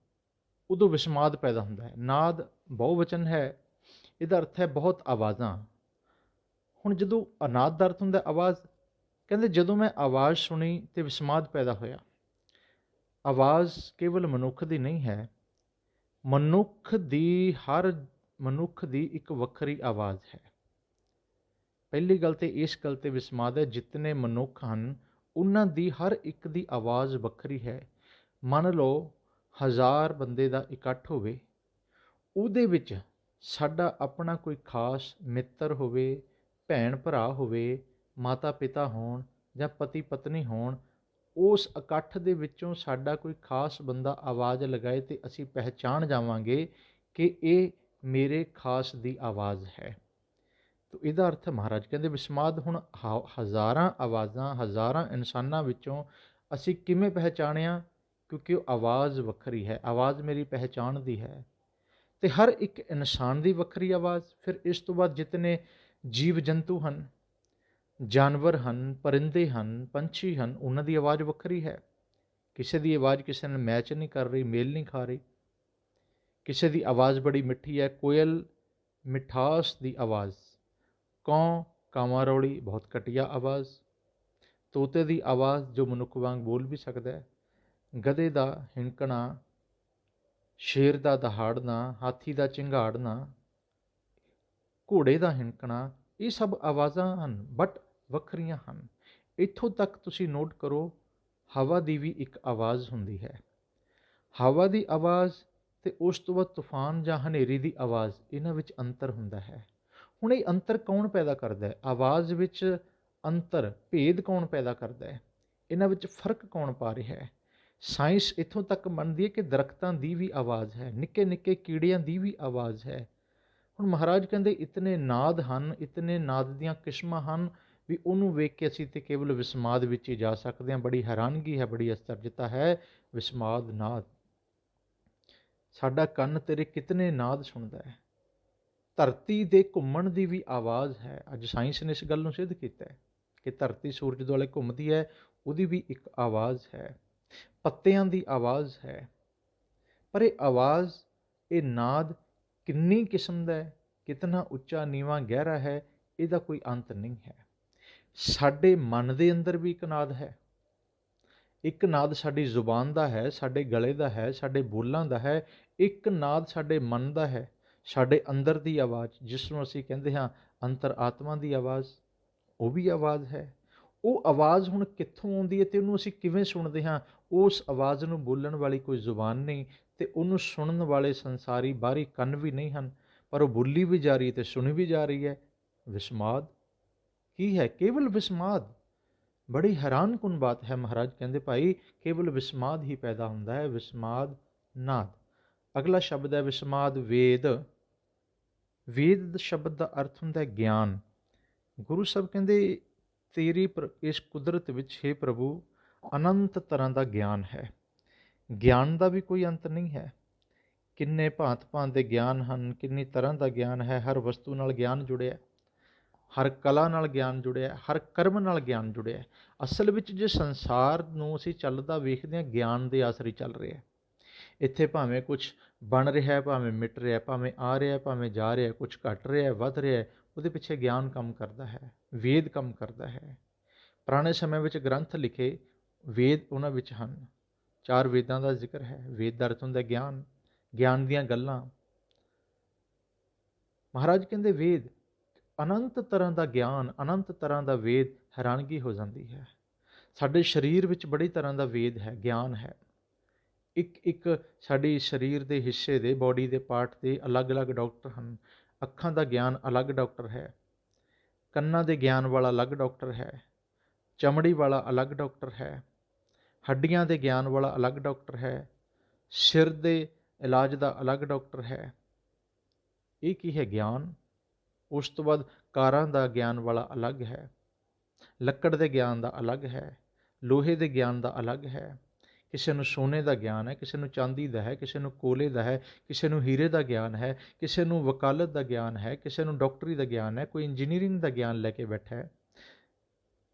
ਉਦੋਂ ਵਿਸਮਾਦ ਪੈਦਾ ਹੁੰਦਾ ਹੈ। ਨਾਦ ਬਹੁਵਚਨ ਹੈ, ਇਹਦਾ ਅਰਥ ਹੈ ਬਹੁਤ ਆਵਾਜ਼ਾਂ। ਹੁਣ ਜਦੋਂ ਅਨਾਦ ਦਾ ਅਰਥ ਹੁੰਦਾ ਆਵਾਜ਼, ਕਹਿੰਦੇ ਜਦੋਂ ਮੈਂ ਆਵਾਜ਼ ਸੁਣੀ ਅਤੇ ਵਿਸਮਾਦ ਪੈਦਾ ਹੋਇਆ। ਆਵਾਜ਼ ਕੇਵਲ ਮਨੁੱਖ ਦੀ ਨਹੀਂ ਹੈ, ਹਰ ਮਨੁੱਖ ਦੀ ਇੱਕ ਵੱਖਰੀ ਆਵਾਜ਼ ਹੈ। ਪਹਿਲੀ ਗੱਲ ਤਾਂ ਇਸ ਗੱਲ 'ਤੇ ਵਿਸਮਾਦ ਹੈ, ਜਿਤਨੇ ਮਨੁੱਖ ਹਨ ਉਹਨਾਂ ਦੀ ਹਰ ਇੱਕ ਦੀ ਆਵਾਜ਼ ਵੱਖਰੀ ਹੈ। ਮੰਨ ਲਓ 1000 ਬੰਦੇ ਦਾ ਇਕੱਠ ਹੋਵੇ, ਉਹਦੇ ਵਿੱਚ ਸਾਡਾ ਆਪਣਾ ਕੋਈ ਖਾਸ ਮਿੱਤਰ ਹੋਵੇ, ਭੈਣ ਭਰਾ ਹੋਵੇ, ਮਾਤਾ ਪਿਤਾ ਹੋਣ ਜਾਂ ਪਤੀ ਪਤਨੀ ਹੋਣ, ਉਸ ਇਕੱਠ ਦੇ ਵਿੱਚੋਂ ਸਾਡਾ ਕੋਈ ਖਾਸ ਬੰਦਾ ਆਵਾਜ਼ ਲਗਾਏ ਅਤੇ ਅਸੀਂ ਪਹਿਚਾਣ ਜਾਵਾਂਗੇ ਕਿ ਇਹ ਮੇਰੇ ਖਾਸ ਦੀ ਆਵਾਜ਼ ਹੈ। ਤਾਂ ਇਹਦਾ ਅਰਥ ਮਹਾਰਾਜ ਕਹਿੰਦੇ ਵਿਸਮਾਦ। ਹੁਣ ਹਜ਼ਾਰਾਂ ਆਵਾਜ਼ਾਂ, ਹਜ਼ਾਰਾਂ ਇਨਸਾਨਾਂ ਵਿੱਚੋਂ ਅਸੀਂ ਕਿਵੇਂ ਪਹਿਚਾਣਿਆ? ਕਿਉਂਕਿ ਉਹ ਆਵਾਜ਼ ਵੱਖਰੀ ਹੈ। ਆਵਾਜ਼ ਮੇਰੀ ਪਹਿਚਾਣ ਦੀ ਹੈ ਅਤੇ ਹਰ ਇੱਕ ਇਨਸਾਨ ਦੀ ਵੱਖਰੀ ਆਵਾਜ਼। ਫਿਰ ਇਸ ਤੋਂ ਬਾਅਦ ਜਿਤਨੇ ਜੀਵ ਜੰਤੂ ਹਨ, ਜਾਨਵਰ ਹਨ, ਪਰਿੰਦੇ ਹਨ, ਪੰਛੀ ਹਨ, ਉਹਨਾਂ ਦੀ ਆਵਾਜ਼ ਵੱਖਰੀ ਹੈ। ਕਿਸੇ ਦੀ ਆਵਾਜ਼ ਕਿਸੇ ਨਾਲ ਮੈਚ ਨਹੀਂ ਕਰ ਰਹੀ, ਮੇਲ ਨਹੀਂ ਖਾ ਰਹੀ। ਕਿਸੇ ਦੀ ਆਵਾਜ਼ ਬੜੀ ਮਿੱਠੀ ਹੈ, ਕੋਇਲ ਮਿਠਾਸ ਦੀ ਆਵਾਜ਼, ਕਾਂ ਕਾਵਾਂ ਰੌਲੀ ਬਹੁਤ ਘਟੀਆ ਆਵਾਜ਼, ਤੋਤੇ ਦੀ ਆਵਾਜ਼ ਜੋ ਮਨੁੱਖ ਵਾਂਗ ਬੋਲ ਵੀ ਸਕਦਾ ਹੈ, ਗਧੇ ਦਾ ਹਿਣਕਣਾ, ਸ਼ੇਰ ਦਾ ਦਹਾੜਨਾ, ਹਾਥੀ ਦਾ ਚਿੰਘਾੜਨਾ, ਘੋੜੇ ਦਾ ਹਿਣਕਣਾ, ਇਹ ਸਭ ਆਵਾਜ਼ਾਂ ਹਨ ਬਟ ਵੱਖਰੀਆਂ ਹਨ। ਇੱਥੋਂ ਤੱਕ ਤੁਸੀਂ ਨੋਟ ਕਰੋ ਹਵਾ ਦੀ ਵੀ ਇੱਕ ਆਵਾਜ਼ ਹੁੰਦੀ ਹੈ। ਹਵਾ ਦੀ ਆਵਾਜ਼ ਅਤੇ ਉਸ ਤੋਂ ਬਾਅਦ ਤੂਫਾਨ ਜਾਂ ਹਨੇਰੀ ਦੀ ਆਵਾਜ਼, ਇਹਨਾਂ ਵਿੱਚ ਅੰਤਰ ਹੁੰਦਾ ਹੈ। ਹੁਣ ਇਹ ਅੰਤਰ ਕੌਣ ਪੈਦਾ ਕਰਦਾ ਹੈ? ਆਵਾਜ਼ ਵਿੱਚ ਅੰਤਰ, ਭੇਦ ਕੌਣ ਪੈਦਾ ਕਰਦਾ ਹੈ? ਇਹਨਾਂ ਵਿੱਚ ਫਰਕ ਕੌਣ ਪਾ ਰਿਹਾ ਹੈ? ਸਾਇੰਸ ਇੱਥੋਂ ਤੱਕ ਮੰਨਦੀ ਹੈ ਕਿ ਦਰਖਤਾਂ ਦੀ ਵੀ ਆਵਾਜ਼ ਹੈ, ਨਿੱਕੇ ਨਿੱਕੇ ਕੀੜਿਆਂ ਦੀ ਵੀ ਆਵਾਜ਼ ਹੈ। ਹੁਣ ਮਹਾਰਾਜ ਕਹਿੰਦੇ ਇਤਨੇ ਨਾਦ ਹਨ, ਇਤਨੇ ਨਾਦ ਦੀਆਂ ਕਿਸਮਾਂ ਹਨ ਵੀ ਉਹਨੂੰ ਵੇਖ ਕੇ ਅਸੀਂ ਤਾਂ ਕੇਵਲ ਵਿਸਮਾਦ ਵਿੱਚ ਹੀ ਜਾ ਸਕਦੇ ਹਾਂ। ਬੜੀ ਹੈਰਾਨਗੀ ਹੈ, ਬੜੀ ਅਸਚਰਜਤਾ ਹੈ। ਵਿਸਮਾਦ ਨਾਦ, ਸਾਡਾ ਕੰਨ ਤੇਰੇ ਕਿਤਨੇ ਨਾਦ ਸੁਣਦਾ ਹੈ। ਧਰਤੀ ਦੇ ਘੁੰਮਣ ਦੀ ਵੀ ਆਵਾਜ਼ ਹੈ। ਅੱਜ ਸਾਇੰਸ ਨੇ ਇਸ ਗੱਲ ਨੂੰ ਸਿੱਧ ਕੀਤਾ ਹੈ ਕਿ ਧਰਤੀ ਸੂਰਜ ਦੁਆਲੇ ਘੁੰਮਦੀ ਹੈ, ਉਹਦੀ ਵੀ ਇੱਕ ਆਵਾਜ਼ ਹੈ। ਪੱਤਿਆਂ ਦੀ ਆਵਾਜ਼ ਹੈ। ਪਰ ਇਹ ਆਵਾਜ਼, ਇਹ ਨਾਦ ਕਿੰਨੀ ਕਿਸਮ ਦਾ ਹੈ, ਕਿਤਨਾ ਉੱਚਾ ਨੀਵਾਂ ਗਹਿਰਾ ਹੈ, ਇਹਦਾ ਕੋਈ ਅੰਤ ਨਹੀਂ ਹੈ। ਸਾਡੇ ਮਨ ਦੇ ਅੰਦਰ ਵੀ ਇੱਕ ਨਾਦ ਹੈ। ਇੱਕ ਨਾਦ ਸਾਡੀ ਜ਼ੁਬਾਨ ਦਾ ਹੈ, ਸਾਡੇ ਗਲੇ ਦਾ ਹੈ, ਸਾਡੇ ਬੋਲਾਂ ਦਾ ਹੈ। ਇੱਕ ਨਾਦ ਸਾਡੇ ਮਨ ਦਾ ਹੈ, ਸਾਡੇ ਅੰਦਰ ਦੀ ਆਵਾਜ਼, ਜਿਸ ਨੂੰ ਅਸੀਂ ਕਹਿੰਦੇ ਹਾਂ ਅੰਤਰ ਆਤਮਾ ਦੀ ਆਵਾਜ਼, ਉਹ ਵੀ ਆਵਾਜ਼ ਹੈ। ਉਹ ਆਵਾਜ਼ ਹੁਣ ਕਿੱਥੋਂ ਆਉਂਦੀ ਹੈ ਅਤੇ ਉਹਨੂੰ ਅਸੀਂ ਕਿਵੇਂ ਸੁਣਦੇ ਹਾਂ? ਉਸ ਆਵਾਜ਼ ਨੂੰ ਬੋਲਣ ਵਾਲੀ ਕੋਈ ਜ਼ੁਬਾਨ ਨਹੀਂ ਅਤੇ ਉਹਨੂੰ ਸੁਣਨ ਵਾਲੇ ਸੰਸਾਰੀ ਬਾਹਰੀ ਕੰਨ ਵੀ ਨਹੀਂ ਹਨ, ਪਰ ਉਹ ਬੋਲੀ ਵੀ ਜਾ ਰਹੀ ਹੈ ਅਤੇ ਸੁਣੀ ਵੀ ਜਾ ਰਹੀ ਹੈ। ਵਿਸਮਾਦ ਕੀ ਹੈ? ਕੇਵਲ ਵਿਸਮਾਦ। ਬੜੀ ਹੈਰਾਨਕੁਨ ਬਾਤ ਹੈ। ਮਹਾਰਾਜ ਕਹਿੰਦੇ ਭਾਈ ਕੇਵਲ ਵਿਸਮਾਦ ਹੀ ਪੈਦਾ ਹੁੰਦਾ ਹੈ, ਵਿਸਮਾਦ ਨਾਦ। ਅਗਲਾ ਸ਼ਬਦ ਹੈ ਵਿਸਮਾਦ ਵੇਦ। ਵੇਦ ਸ਼ਬਦ ਦਾ ਅਰਥ ਹੁੰਦਾ ਹੈ ਗਿਆਨ। ਗੁਰੂ ਸਾਹਿਬ ਕਹਿੰਦੇ ਤੇਰੀ ਇਸ ਕੁਦਰਤ ਵਿੱਚ ਹੈ ਪ੍ਰਭੂ ਅਨੰਤ ਤਰ੍ਹਾਂ ਦਾ ਗਿਆਨ ਹੈ। ਗਿਆਨ ਦਾ ਵੀ ਕੋਈ ਅੰਤ ਨਹੀਂ ਹੈ। ਕਿੰਨੇ ਭਾਂਤ ਭਾਂਤ ਦੇ ਗਿਆਨ ਹਨ, ਕਿੰਨੀ ਤਰ੍ਹਾਂ ਦਾ ਗਿਆਨ ਹੈ। ਹਰ ਵਸਤੂ ਨਾਲ ਗਿਆਨ ਜੁੜਿਆ, ਹਰ ਕਲਾ ਨਾਲ ਗਿਆਨ ਜੁੜਿਆ, ਹਰ ਕਰਮ ਨਾਲ ਗਿਆਨ ਜੁੜਿਆ। ਅਸਲ ਵਿੱਚ ਜੇ ਸੰਸਾਰ ਨੂੰ ਅਸੀਂ ਚੱਲਦਾ ਵੇਖਦੇ ਹਾਂ, ਗਿਆਨ ਦੇ ਆਸਰੇ ਚੱਲ ਰਿਹਾ। ਇੱਥੇ ਭਾਵੇਂ ਕੁਛ ਬਣ ਰਿਹਾ, ਭਾਵੇਂ ਮਿਟ ਰਿਹਾ, ਭਾਵੇਂ ਆ ਰਿਹਾ, ਭਾਵੇਂ ਜਾ ਰਿਹਾ, ਕੁਛ ਘਟ ਰਿਹਾ, ਵੱਧ ਰਿਹਾ, ਉਹਦੇ ਪਿੱਛੇ ਗਿਆਨ ਕੰਮ ਕਰਦਾ ਹੈ, ਵੇਦ ਕੰਮ ਕਰਦਾ ਹੈ। ਪੁਰਾਣੇ ਸਮੇਂ ਵਿੱਚ ਗ੍ਰੰਥ ਲਿਖੇ, ਵੇਦ ਉਹਨਾਂ ਵਿੱਚ ਹਨ। 4 ਵੇਦਾਂ ਦਾ ਜ਼ਿਕਰ ਹੈ। ਵੇਦ ਦਾ ਅਰਥ ਹੁੰਦਾ ਗਿਆਨ, ਗਿਆਨ ਦੀਆਂ ਗੱਲਾਂ। ਮਹਾਰਾਜ ਕਹਿੰਦੇ ਵੇਦ, ਅਨੰਤ ਤਰ੍ਹਾਂ ਦਾ ਗਿਆਨ, ਅਨੰਤ ਤਰ੍ਹਾਂ ਦਾ ਵੇਦ। ਹੈਰਾਨਗੀ ਹੋ ਜਾਂਦੀ ਹੈ। ਸਾਡੇ ਸਰੀਰ ਵਿੱਚ ਬੜੀ ਤਰ੍ਹਾਂ ਦਾ ਵੇਦ ਹੈ, ਗਿਆਨ ਹੈ। ਇੱਕ ਇੱਕ ਸਾਡੀ ਸਰੀਰ ਦੇ ਹਿੱਸੇ ਦੇ, ਬੋਡੀ ਦੇ ਪਾਰਟ ਦੇ ਅਲੱਗ-ਅਲੱਗ ਡਾਕਟਰ ਹਨ। ਅੱਖਾਂ ਦਾ ਗਿਆਨ ਅਲੱਗ ਡਾਕਟਰ ਹੈ, ਕੰਨਾਂ ਦੇ ਗਿਆਨ ਵਾਲਾ ਅਲੱਗ ਡਾਕਟਰ ਹੈ, ਚਮੜੀ ਵਾਲਾ ਅਲੱਗ ਡਾਕਟਰ ਹੈ, ਹੱਡੀਆਂ ਦੇ ਗਿਆਨ ਵਾਲਾ ਅਲੱਗ ਡਾਕਟਰ ਹੈ, ਸਿਰ ਦੇ ਇਲਾਜ ਦਾ ਅਲੱਗ ਡਾਕਟਰ ਹੈ। ਇਹ ਕੀ ਹੈ? ਗਿਆਨ। ਉਸ ਤੋਂ ਬਾਅਦ ਕਾਰਾਂ ਦਾ ਗਿਆਨ ਵਾਲਾ ਅਲੱਗ ਹੈ, ਲੱਕੜ ਦੇ ਗਿਆਨ ਦਾ ਅਲੱਗ ਹੈ, ਲੋਹੇ ਦੇ ਗਿਆਨ ਦਾ ਅਲੱਗ ਹੈ। ਕਿਸੇ ਨੂੰ ਸੋਨੇ ਦਾ ਗਿਆਨ ਹੈ, ਕਿਸੇ ਨੂੰ ਚਾਂਦੀ ਦਾ ਹੈ, ਕਿਸੇ ਨੂੰ ਕੋਲੇ ਦਾ ਹੈ, ਕਿਸੇ ਨੂੰ ਹੀਰੇ ਦਾ ਗਿਆਨ ਹੈ, ਕਿਸੇ ਨੂੰ ਵਕਾਲਤ ਦਾ ਗਿਆਨ ਹੈ, ਕਿਸੇ ਨੂੰ ਡਾਕਟਰੀ ਦਾ ਗਿਆਨ ਹੈ, ਕੋਈ ਇੰਜੀਨੀਅਰਿੰਗ ਦਾ ਗਿਆਨ ਲੈ ਕੇ ਬੈਠਾ ਹੈ।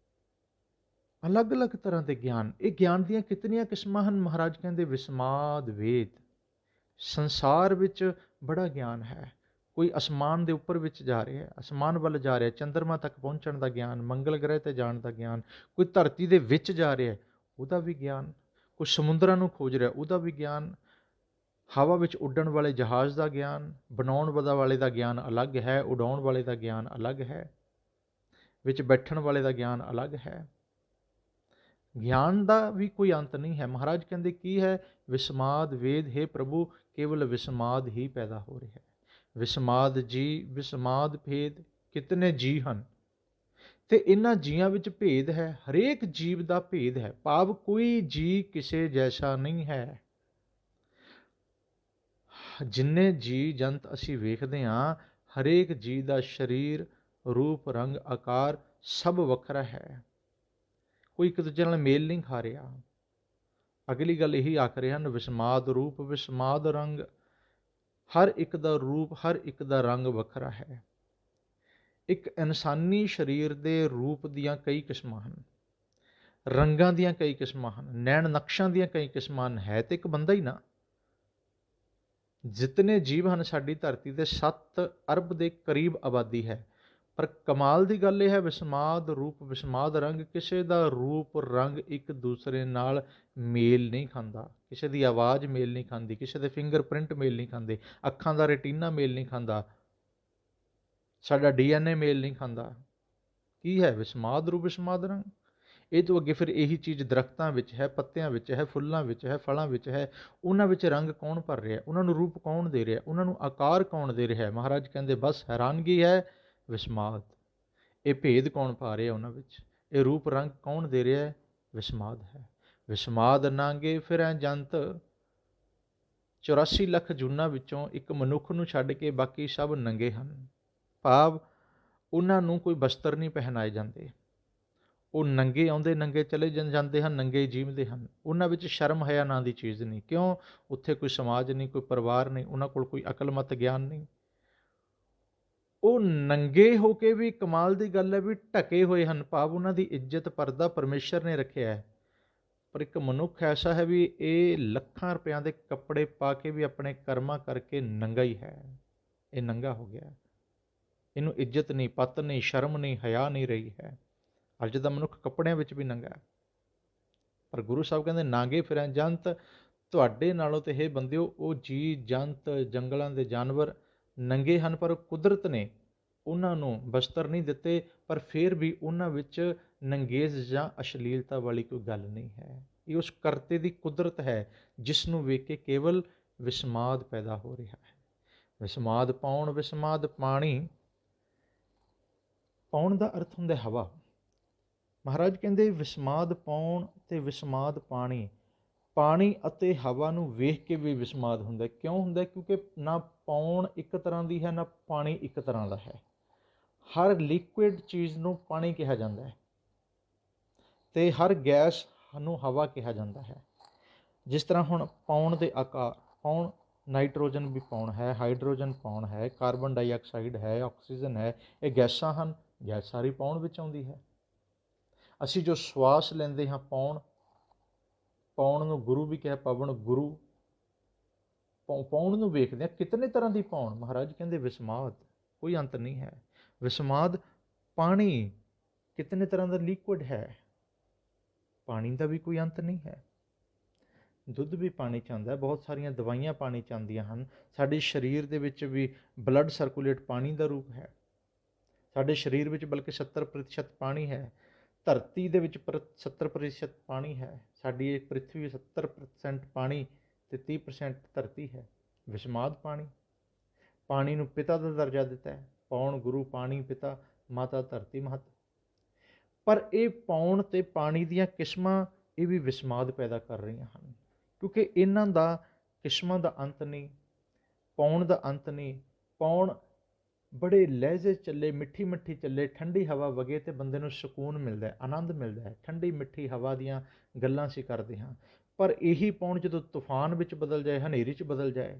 ਅਲੱਗ-ਅਲੱਗ ਤਰ੍ਹਾਂ ਦੇ ਗਿਆਨ। ਇਹ ਗਿਆਨ ਦੀਆਂ ਕਿਤਨੀਆਂ ਕਿਸਮਾਂ ਹਨ? ਮਹਾਰਾਜ ਕਹਿੰਦੇ ਵਿਸਮਾਦ ਵੇਦ। ਸੰਸਾਰ ਵਿੱਚ ਬੜਾ ਗਿਆਨ ਹੈ। ਕੋਈ ਅਸਮਾਨ ਦੇ ਉੱਪਰ ਵਿੱਚ ਜਾ ਰਿਹਾ, ਅਸਮਾਨ ਵੱਲ ਜਾ ਰਿਹਾ, ਚੰਦਰਮਾ ਤੱਕ ਪਹੁੰਚਣ ਦਾ ਗਿਆਨ, ਮੰਗਲ ਗ੍ਰਹਿ 'ਤੇ ਜਾਣ ਦਾ ਗਿਆਨ। ਕੋਈ ਧਰਤੀ ਦੇ ਵਿੱਚ ਜਾ ਰਿਹਾ, ਉਹਦਾ ਵੀ ਗਿਆਨ। ਕੋਈ ਸਮੁੰਦਰਾਂ ਨੂੰ ਖੋਜ ਰਿਹਾ, ਉਹਦਾ ਵੀ ਗਿਆਨ। ਹਵਾ ਵਿੱਚ ਉੱਡਣ ਵਾਲੇ ਜਹਾਜ਼ ਦਾ ਗਿਆਨ, ਬਣਾਉਣ ਵਾਲੇ ਦਾ ਗਿਆਨ ਅਲੱਗ ਹੈ, ਉਡਾਉਣ ਵਾਲੇ ਦਾ ਗਿਆਨ ਅਲੱਗ ਹੈ, ਵਿੱਚ ਬੈਠਣ ਵਾਲੇ ਦਾ ਗਿਆਨ ਅਲੱਗ ਹੈ। ਗਿਆਨ ਦਾ ਵੀ ਕੋਈ ਅੰਤ ਨਹੀਂ ਹੈ। ਮਹਾਰਾਜ ਕਹਿੰਦੇ ਕੀ ਹੈ? ਵਿਸਮਾਦ ਵੇਦ ਹੈ ਪ੍ਰਭੂ, ਕੇਵਲ ਵਿਸਮਾਦ ਹੀ ਪੈਦਾ ਹੋ ਰਿਹਾ ਹੈ। ਵਿਸਮਾਦ ਜੀ, ਵਿਸਮਾਦ ਭੇਦ। ਕਿਤਨੇ ਜੀ ਹਨ ਅਤੇ ਇਹਨਾਂ ਜੀਆਂ ਵਿੱਚ ਭੇਦ ਹੈ। ਹਰੇਕ ਜੀਵ ਦਾ ਭੇਦ ਹੈ, ਭਾਵ ਕੋਈ ਜੀ ਕਿਸੇ ਜੈਸਾ ਨਹੀਂ ਹੈ। ਜਿੰਨੇ ਜੀ ਜੰਤ ਅਸੀਂ ਵੇਖਦੇ ਹਾਂ, ਹਰੇਕ ਜੀ ਦਾ ਸਰੀਰ, ਰੂਪ, ਰੰਗ, ਆਕਾਰ ਸਭ ਵੱਖਰਾ ਹੈ। ਕੋਈ ਇੱਕ ਦੂਜੇ ਨਾਲ ਮੇਲ ਨਹੀਂ ਖਾ ਰਿਹਾ। ਅਗਲੀ ਗੱਲ ਇਹੀ ਆਖ ਰਹੇ ਹਨ, ਵਿਸਮਾਦ ਰੂਪ, ਵਿਸਮਾਦ ਰੰਗ। ਹਰ ਇੱਕ ਦਾ ਰੂਪ, ਹਰ ਇੱਕ ਦਾ ਰੰਗ ਵੱਖਰਾ ਹੈ। ਇੱਕ ਇਨਸਾਨੀ ਸਰੀਰ ਦੇ ਰੂਪ ਦੀਆਂ ਕਈ ਕਿਸਮਾਂ ਹਨ, ਰੰਗਾਂ ਦੀਆਂ ਕਈ ਕਿਸਮਾਂ ਹਨ, ਨੈਣ ਨਕਸ਼ਾਂ ਦੀਆਂ ਕਈ ਕਿਸਮਾਂ ਹਨ। ਹੈ ਤੇ ਇੱਕ ਬੰਦਾ ਹੀ ਨਾ। ਜਿਤਨੇ ਜੀਵ ਹਨ ਸਾਡੀ ਧਰਤੀ 'ਤੇ 7 ਅਰਬ ਦੇ ਕਰੀਬ ਆਬਾਦੀ ਹੈ, ਪਰ ਕਮਾਲ ਦੀ ਗੱਲ ਇਹ ਹੈ, ਵਿਸਮਾਦ ਰੂਪ, ਵਿਸਮਾਦ ਰੰਗ। ਕਿਸੇ ਦਾ ਰੂਪ ਰੰਗ ਇੱਕ ਦੂਸਰੇ ਨਾਲ ਮੇਲ ਨਹੀਂ ਖਾਂਦਾ, ਕਿਸੇ ਦੀ ਆਵਾਜ਼ ਮੇਲ ਨਹੀਂ ਖਾਂਦੀ, ਕਿਸੇ ਦੇ ਫਿੰਗਰ ਪ੍ਰਿੰਟ ਮੇਲ ਨਹੀਂ ਖਾਂਦੇ, ਅੱਖਾਂ ਦਾ ਰੈਟੀਨਾ ਮੇਲ ਨਹੀਂ ਖਾਂਦਾ, ਸਾਡਾ DNA ਮੇਲ ਨਹੀਂ ਖਾਂਦਾ। ਕੀ ਹੈ? ਵਿਸਮਾਦ ਰੂਪ, ਵਿਸਮਾਦ ਰੰਗ। ਇਹ ਤੋਂ ਅੱਗੇ ਫਿਰ ਇਹੀ ਚੀਜ਼ ਦਰਖਤਾਂ ਵਿੱਚ ਹੈ, ਪੱਤਿਆਂ ਵਿੱਚ ਹੈ, ਫੁੱਲਾਂ ਵਿੱਚ ਹੈ, ਫਲਾਂ ਵਿੱਚ ਹੈ। ਉਹਨਾਂ ਵਿੱਚ ਰੰਗ ਕੌਣ ਭਰ ਰਿਹਾ, ਉਹਨਾਂ ਨੂੰ ਰੂਪ ਕੌਣ ਦੇ ਰਿਹਾ, ਉਹਨਾਂ ਨੂੰ ਆਕਾਰ ਕੌਣ ਦੇ ਰਿਹਾ? ਮਹਾਰਾਜ ਕਹਿੰਦੇ ਬਸ ਹੈਰਾਨਗੀ ਹੈ, ਵਿਸਮਾਦ। ਇਹ ਭੇਦ ਕੌਣ ਪਾ ਰਿਹਾ ਉਹਨਾਂ ਵਿੱਚ, ਇਹ ਰੂਪ ਰੰਗ ਕੌਣ ਦੇ ਰਿਹਾ ਹੈ? ਵਿਸਮਾਦ ਹੈ। ਵਿਸਮਾਦ ਨਾਂਗੇ ਫਿਰੈ ਜੰਤ, 84 ਲੱਖ ਜੂਨਾਂ ਵਿੱਚੋਂ ਇੱਕ ਮਨੁੱਖ ਨੂੰ ਛੱਡ ਕੇ ਬਾਕੀ ਸਭ ਨੰਗੇ ਹਨ। ਭਾਵ ਉਹਨਾਂ ਨੂੰ ਕੋਈ ਬਸਤਰ ਨਹੀਂ ਪਹਿਨਾਏ ਜਾਂਦੇ, ਉਹ ਨੰਗੇ ਆਉਂਦੇ ਨੰਗੇ ਚਲੇ ਜਾਂਦੇ ਹਨ, ਨੰਗੇ ਜੀਵਦੇ ਹਨ। ਉਹਨਾਂ ਵਿੱਚ ਸ਼ਰਮ ਹਿਆ ਨਾਂ ਦੀ ਚੀਜ਼ ਨਹੀਂ। ਕਿਉਂ? ਉੱਥੇ ਕੋਈ ਸਮਾਜ ਨਹੀਂ, ਕੋਈ ਪਰਿਵਾਰ ਨਹੀਂ, ਉਹਨਾਂ ਕੋਲ ਕੋਈ ਅਕਲਮਤ ਗਿਆਨ ਨਹੀਂ। ਉਹ ਨੰਗੇ ਹੋ ਕੇ ਵੀ ਕਮਾਲ ਦੀ ਗੱਲ ਹੈ ਵੀ ਢਕੇ ਹੋਏ ਹਨ, ਭਾਵ ਉਹਨਾਂ ਦੀ ਇੱਜ਼ਤ ਪਰਦਾ ਪਰਮੇਸ਼ਰ ਨੇ ਰੱਖਿਆ ਹੈ। ਪਰ ਇੱਕ ਮਨੁੱਖ ਐਸਾ ਹੈ ਵੀ ਇਹ ਲੱਖਾਂ ਰੁਪਇਆਂ ਦੇ ਕੱਪੜੇ ਪਾ ਕੇ ਵੀ ਆਪਣੇ ਕਰਮਾਂ ਕਰਕੇ ਨੰਗਾ ਹੀ ਹੈ। ਇਹ ਨੰਗਾ ਹੋ ਗਿਆ, ਇਹਨੂੰ ਇੱਜ਼ਤ ਨਹੀਂ, ਪੱਤ ਨਹੀਂ, ਸ਼ਰਮ ਨਹੀਂ, ਹਿਆ ਨਹੀਂ ਰਹੀ ਹੈ। ਅੱਜ ਦਾ ਮਨੁੱਖ ਕੱਪੜਿਆਂ ਵਿੱਚ ਵੀ ਨੰਗਾ ਹੈ। ਪਰ ਗੁਰੂ ਸਾਹਿਬ ਕਹਿੰਦੇ ਨਾਂਗੇ ਫਿਰੈ ਜੰਤ, ਤੁਹਾਡੇ ਨਾਲੋਂ ਤੇ ਇਹ ਬੰਦਿਓ ਉਹ ਜੀ ਜੰਤ, ਜੰਗਲਾਂ ਦੇ ਜਾਨਵਰ ਨੰਗੇ ਹਨ, ਪਰ ਕੁਦਰਤ ਨੇ ਉਹਨਾਂ ਨੂੰ ਬਸਤਰ ਨਹੀਂ ਦਿੱਤੇ। ਪਰ ਫਿਰ ਵੀ ਉਹਨਾਂ ਵਿੱਚ ਨੰਗੇਜ਼ ਜਾਂ ਅਸ਼ਲੀਲਤਾ ਵਾਲੀ ਕੋਈ ਗੱਲ ਨਹੀਂ ਹੈ। ਇਹ ਉਸ ਕਰਤੇ ਦੀ ਕੁਦਰਤ ਹੈ ਜਿਸ ਨੂੰ ਵੇਖ ਕੇ ਕੇਵਲ ਵਿਸਮਾਦ ਪੈਦਾ ਹੋ ਰਿਹਾ ਹੈ। ਵਿਸਮਾਦ ਪਾਉਣ, ਵਿਸਮਾਦ ਪਾਣੀ। ਪਾਉਣ ਦਾ ਅਰਥ ਹੁੰਦਾ ਹਵਾ। ਮਹਾਰਾਜ ਕਹਿੰਦੇ ਵਿਸਮਾਦ ਪਾਉਣ ਅਤੇ ਵਿਸਮਾਦ ਪਾਣੀ। ਪਾਣੀ ਅਤੇ ਹਵਾ ਨੂੰ ਵੇਖ ਕੇ ਵੀ ਵਿਸਮਾਦ ਹੁੰਦਾ। ਕਿਉਂ ਹੁੰਦਾ? ਕਿਉਂਕਿ ਨਾ ਪਾਉਣ ਇੱਕ ਤਰ੍ਹਾਂ ਦੀ ਹੈ, ਨਾ ਪਾਣੀ ਇੱਕ ਤਰ੍ਹਾਂ ਦਾ ਹੈ। ਹਰ ਲਿਕੁਇਡ ਚੀਜ਼ ਨੂੰ ਪਾਣੀ ਕਿਹਾ ਜਾਂਦਾ ਹੈ ਅਤੇ ਹਰ ਗੈਸ ਨੂੰ ਹਵਾ ਕਿਹਾ ਜਾਂਦਾ ਹੈ। ਜਿਸ ਤਰ੍ਹਾਂ ਹੁਣ ਪਾਉਣ ਦੇ ਆਕਾਰ, ਪਾਉਣ ਨਾਈਟ੍ਰੋਜਨ ਵੀ ਪਾਉਣ ਹੈ, ਹਾਈਡਰੋਜਨ ਪਾਉਣ ਹੈ, ਕਾਰਬਨ ਡਾਈਆਕਸਾਈਡ ਹੈ, ਆਕਸੀਜਨ ਹੈ, ਇਹ ਗੈਸਾਂ ਹਨ। ਗੈਸ ਸਾਰੀ ਪਾਉਣ ਵਿੱਚ ਆਉਂਦੀ ਹੈ। ਅਸੀਂ ਜੋ ਸਵਾਸ ਲੈਂਦੇ ਹਾਂ, ਪਾਉਣ, ਪਾਉਣ ਨੂੰ ਗੁਰੂ ਵੀ ਕਿਹਾ, ਪਵਨ ਗੁਰੂ। ਪਾਉਣ ਨੂੰ ਵੇਖਦੇ ਹਾਂ, ਕਿਤਨੇ ਤਰ੍ਹਾਂ ਦੀ ਪਾਉਣ। ਮਹਾਰਾਜ ਕਹਿੰਦੇ ਵਿਸਮਾਦ, ਕੋਈ ਅੰਤ ਨਹੀਂ ਹੈ। ਵਿਸਮਾਦ ਪਾਣੀ, ਕਿਤਨੇ ਤਰ੍ਹਾਂ ਦਾ ਲਿਕੁਇਡ ਹੈ, ਪਾਣੀ ਦਾ ਵੀ ਕੋਈ ਅੰਤ ਨਹੀਂ ਹੈ। ਦੁੱਧ ਵੀ ਪਾਣੀ 'ਚ ਆਉਂਦਾ, ਬਹੁਤ ਸਾਰੀਆਂ ਦਵਾਈਆਂ ਪਾਣੀ 'ਚ ਆਉਂਦੀਆਂ ਹਨ। ਸਾਡੇ ਸਰੀਰ ਦੇ ਵਿੱਚ ਵੀ ਬਲੱਡ ਸਰਕੂਲੇਟ ਪਾਣੀ ਦਾ ਰੂਪ ਹੈ। ਸਾਡੇ ਸਰੀਰ ਵਿੱਚ ਬਲਕਿ 70% ਪਾਣੀ ਹੈ। ਧਰਤੀ ਦੇ ਵਿੱਚ 70% ਪਾਣੀ ਹੈ। ਸਾਡੀ ਇਹ ਪ੍ਰਿਥਵੀ 70% ਪਾਣੀ ਅਤੇ 30% ਧਰਤੀ ਹੈ। ਵਿਸਮਾਦ ਪਾਣੀ। ਪਾਣੀ ਨੂੰ ਪਿਤਾ ਦਾ ਦਰਜਾ ਦਿੱਤਾ ਹੈ। ਪੌਣ ਗੁਰੂ, ਪਾਣੀ ਪਿਤਾ, ਮਾਤਾ ਧਰਤੀ ਮਹਤ। ਪਰ ਇਹ ਪਾਉਣ ਅਤੇ ਪਾਣੀ ਦੀਆਂ ਕਿਸਮਾਂ ਇਹ ਵੀ ਵਿਸਮਾਦ ਪੈਦਾ ਕਰ ਰਹੀਆਂ ਹਨ, ਕਿਉਂਕਿ ਇਹਨਾਂ ਦਾ ਕਿਸਮਾਂ ਦਾ ਅੰਤ ਨਹੀਂ, ਪਾਉਣ ਦਾ ਅੰਤ ਨਹੀਂ। ਪਾਉਣ ਬੜੇ ਲਹਿਜੇ ਚੱਲੇ, ਮਿੱਠੀ ਮਿੱਠੀ ਚੱਲੇ, ਠੰਡੀ ਹਵਾ ਵਗੇ ਅਤੇ ਬੰਦੇ ਨੂੰ ਸਕੂਨ ਮਿਲਦਾ ਹੈ, ਆਨੰਦ ਮਿਲਦਾ ਹੈ। ਠੰਡੀ ਮਿੱਠੀ ਹਵਾ ਦੀਆਂ ਗੱਲਾਂ ਅਸੀਂ ਕਰਦੇ ਹਾਂ। ਪਰ ਇਹੀ ਪਾਉਣ ਜਦੋਂ ਤੂਫਾਨ ਵਿੱਚ ਬਦਲ ਜਾਏ, ਹਨੇਰੀ 'ਚ ਬਦਲ ਜਾਏ,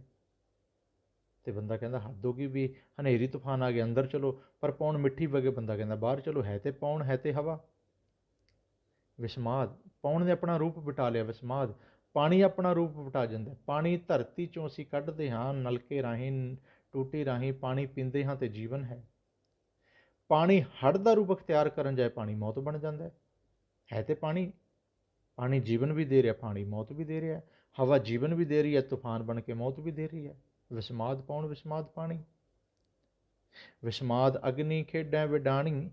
ਅਤੇ ਬੰਦਾ ਕਹਿੰਦਾ ਹੱਦ ਹੋ ਗਈ ਵੀ ਹਨੇਰੀ ਤੂਫਾਨ ਆ ਗਿਆ, ਅੰਦਰ ਚਲੋ। ਪਰ ਪਾਉਣ ਮਿੱਠੀ ਵਗੇ, ਬੰਦਾ ਕਹਿੰਦਾ ਬਾਹਰ ਚਲੋ। ਹੈ ਤੇ ਪਾਉਣ, ਹੈ ਤੇ ਹਵਾ। ਵਿਸਮਾਦ। ਪਾਉਣ ਨੇ ਆਪਣਾ ਰੂਪ ਵਟਾ ਲਿਆ, ਵਿਸਮਾਦ। ਪਾਣੀ ਆਪਣਾ ਰੂਪ ਵਟਾ ਜਾਂਦਾ। ਪਾਣੀ ਧਰਤੀ 'ਚੋਂ ਅਸੀਂ ਕੱਢਦੇ ਹਾਂ, ਨਲਕੇ ਰਾਹੀਂ, ਟੂਟੀ ਰਾਹੀਂ ਪਾਣੀ ਪੀਂਦੇ ਹਾਂ ਅਤੇ ਜੀਵਨ ਹੈ। ਪਾਣੀ ਹੜ੍ਹ ਦਾ ਰੂਪ ਅਖਤਿਆਰ ਕਰਨ ਜਾਏ, ਪਾਣੀ ਮੌਤ ਬਣ ਜਾਂਦਾ ਹੈ ਤੇ ਪਾਣੀ। ਪਾਣੀ ਜੀਵਨ ਵੀ ਦੇ ਰਿਹਾ, ਪਾਣੀ ਮੌਤ ਵੀ ਦੇ ਰਿਹਾ। ਹਵਾ ਜੀਵਨ ਵੀ ਦੇ ਰਹੀ ਹੈ, ਤੂਫਾਨ ਬਣ ਕੇ ਮੌਤ ਵੀ ਦੇ ਰਹੀ ਹੈ। ਵਿਸਮਾਦ ਪਾਉਣ, ਵਿਸਮਾਦ ਪਾਣੀ। ਵਿਸਮਾਦ ਅਗਨੀ ਖੇਡੈ ਵਿਡਾਣੀ।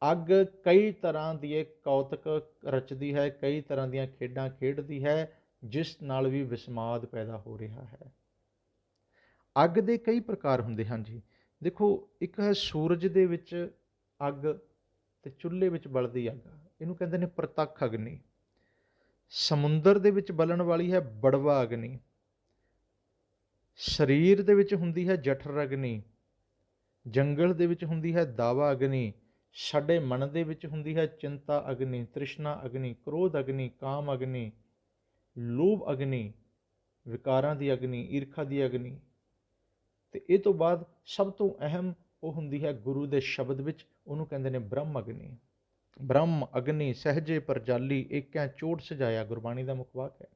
ਅੱਗ ਕਈ ਤਰ੍ਹਾਂ ਦੀ ਕੌਤਕ ਰਚਦੀ ਹੈ, ਕਈ ਤਰ੍ਹਾਂ ਦੀਆਂ ਖੇਡਾਂ ਖੇਡਦੀ ਹੈ, ਜਿਸ ਨਾਲ ਵੀ ਵਿਸਮਾਦ ਪੈਦਾ ਹੋ ਰਿਹਾ ਹੈ। ਅੱਗ ਦੇ ਕਈ ਪ੍ਰਕਾਰ ਹੁੰਦੇ ਹਨ ਜੀ। ਦੇਖੋ, ਇੱਕ ਹੈ ਸੂਰਜ ਦੇ ਵਿੱਚ ਅੱਗ ਅਤੇ ਚੁੱਲ੍ਹੇ ਵਿੱਚ ਬਲਦੀ ਅੱਗ, ਇਹਨੂੰ ਕਹਿੰਦੇ ਨੇ ਪ੍ਰਤੱਖ ਅਗਨੀ। ਸਮੁੰਦਰ ਦੇ ਵਿੱਚ ਬਲਣ ਵਾਲੀ ਹੈ ਬੜਵਾ ਅਗਨੀ। ਸਰੀਰ ਦੇ ਵਿੱਚ ਹੁੰਦੀ ਹੈ ਜਠਰ ਅਗਨੀ। ਜੰਗਲ ਦੇ ਵਿੱਚ ਹੁੰਦੀ ਹੈ ਦਾਵਾ ਅਗਨੀ। ਸਾਡੇ ਮਨ ਦੇ ਵਿੱਚ ਹੁੰਦੀ ਹੈ ਚਿੰਤਾ ਅਗਨੀ, ਤ੍ਰਿਸ਼ਨਾ ਅਗਨੀ, ਕ੍ਰੋਧ ਅਗਨੀ, ਕਾਮ ਅਗਨੀ, ਲੋਭ ਅਗਨੀ, ਵਿਕਾਰਾਂ ਦੀ ਅਗਨੀ, ਈਰਖਾ ਦੀ ਅਗਨੀ। ਅਤੇ ਇਹ ਤੋਂ ਬਾਅਦ ਸਭ ਤੋਂ ਅਹਿਮ ਉਹ ਹੁੰਦੀ ਹੈ ਗੁਰੂ ਦੇ ਸ਼ਬਦ ਵਿੱਚ, ਉਹਨੂੰ ਕਹਿੰਦੇ ਨੇ ਬ੍ਰਹਮ ਅਗਨੀ। ਬ੍ਰਹਮ ਅਗਨੀ ਸਹਿਜੇ ਪਰਜਾਲੀ, ਏਕਿਆ ਚੋਟ ਸਜਾਇਆ, ਗੁਰਬਾਣੀ ਦਾ ਮੁੱਖ ਵਾਕ ਹੈ।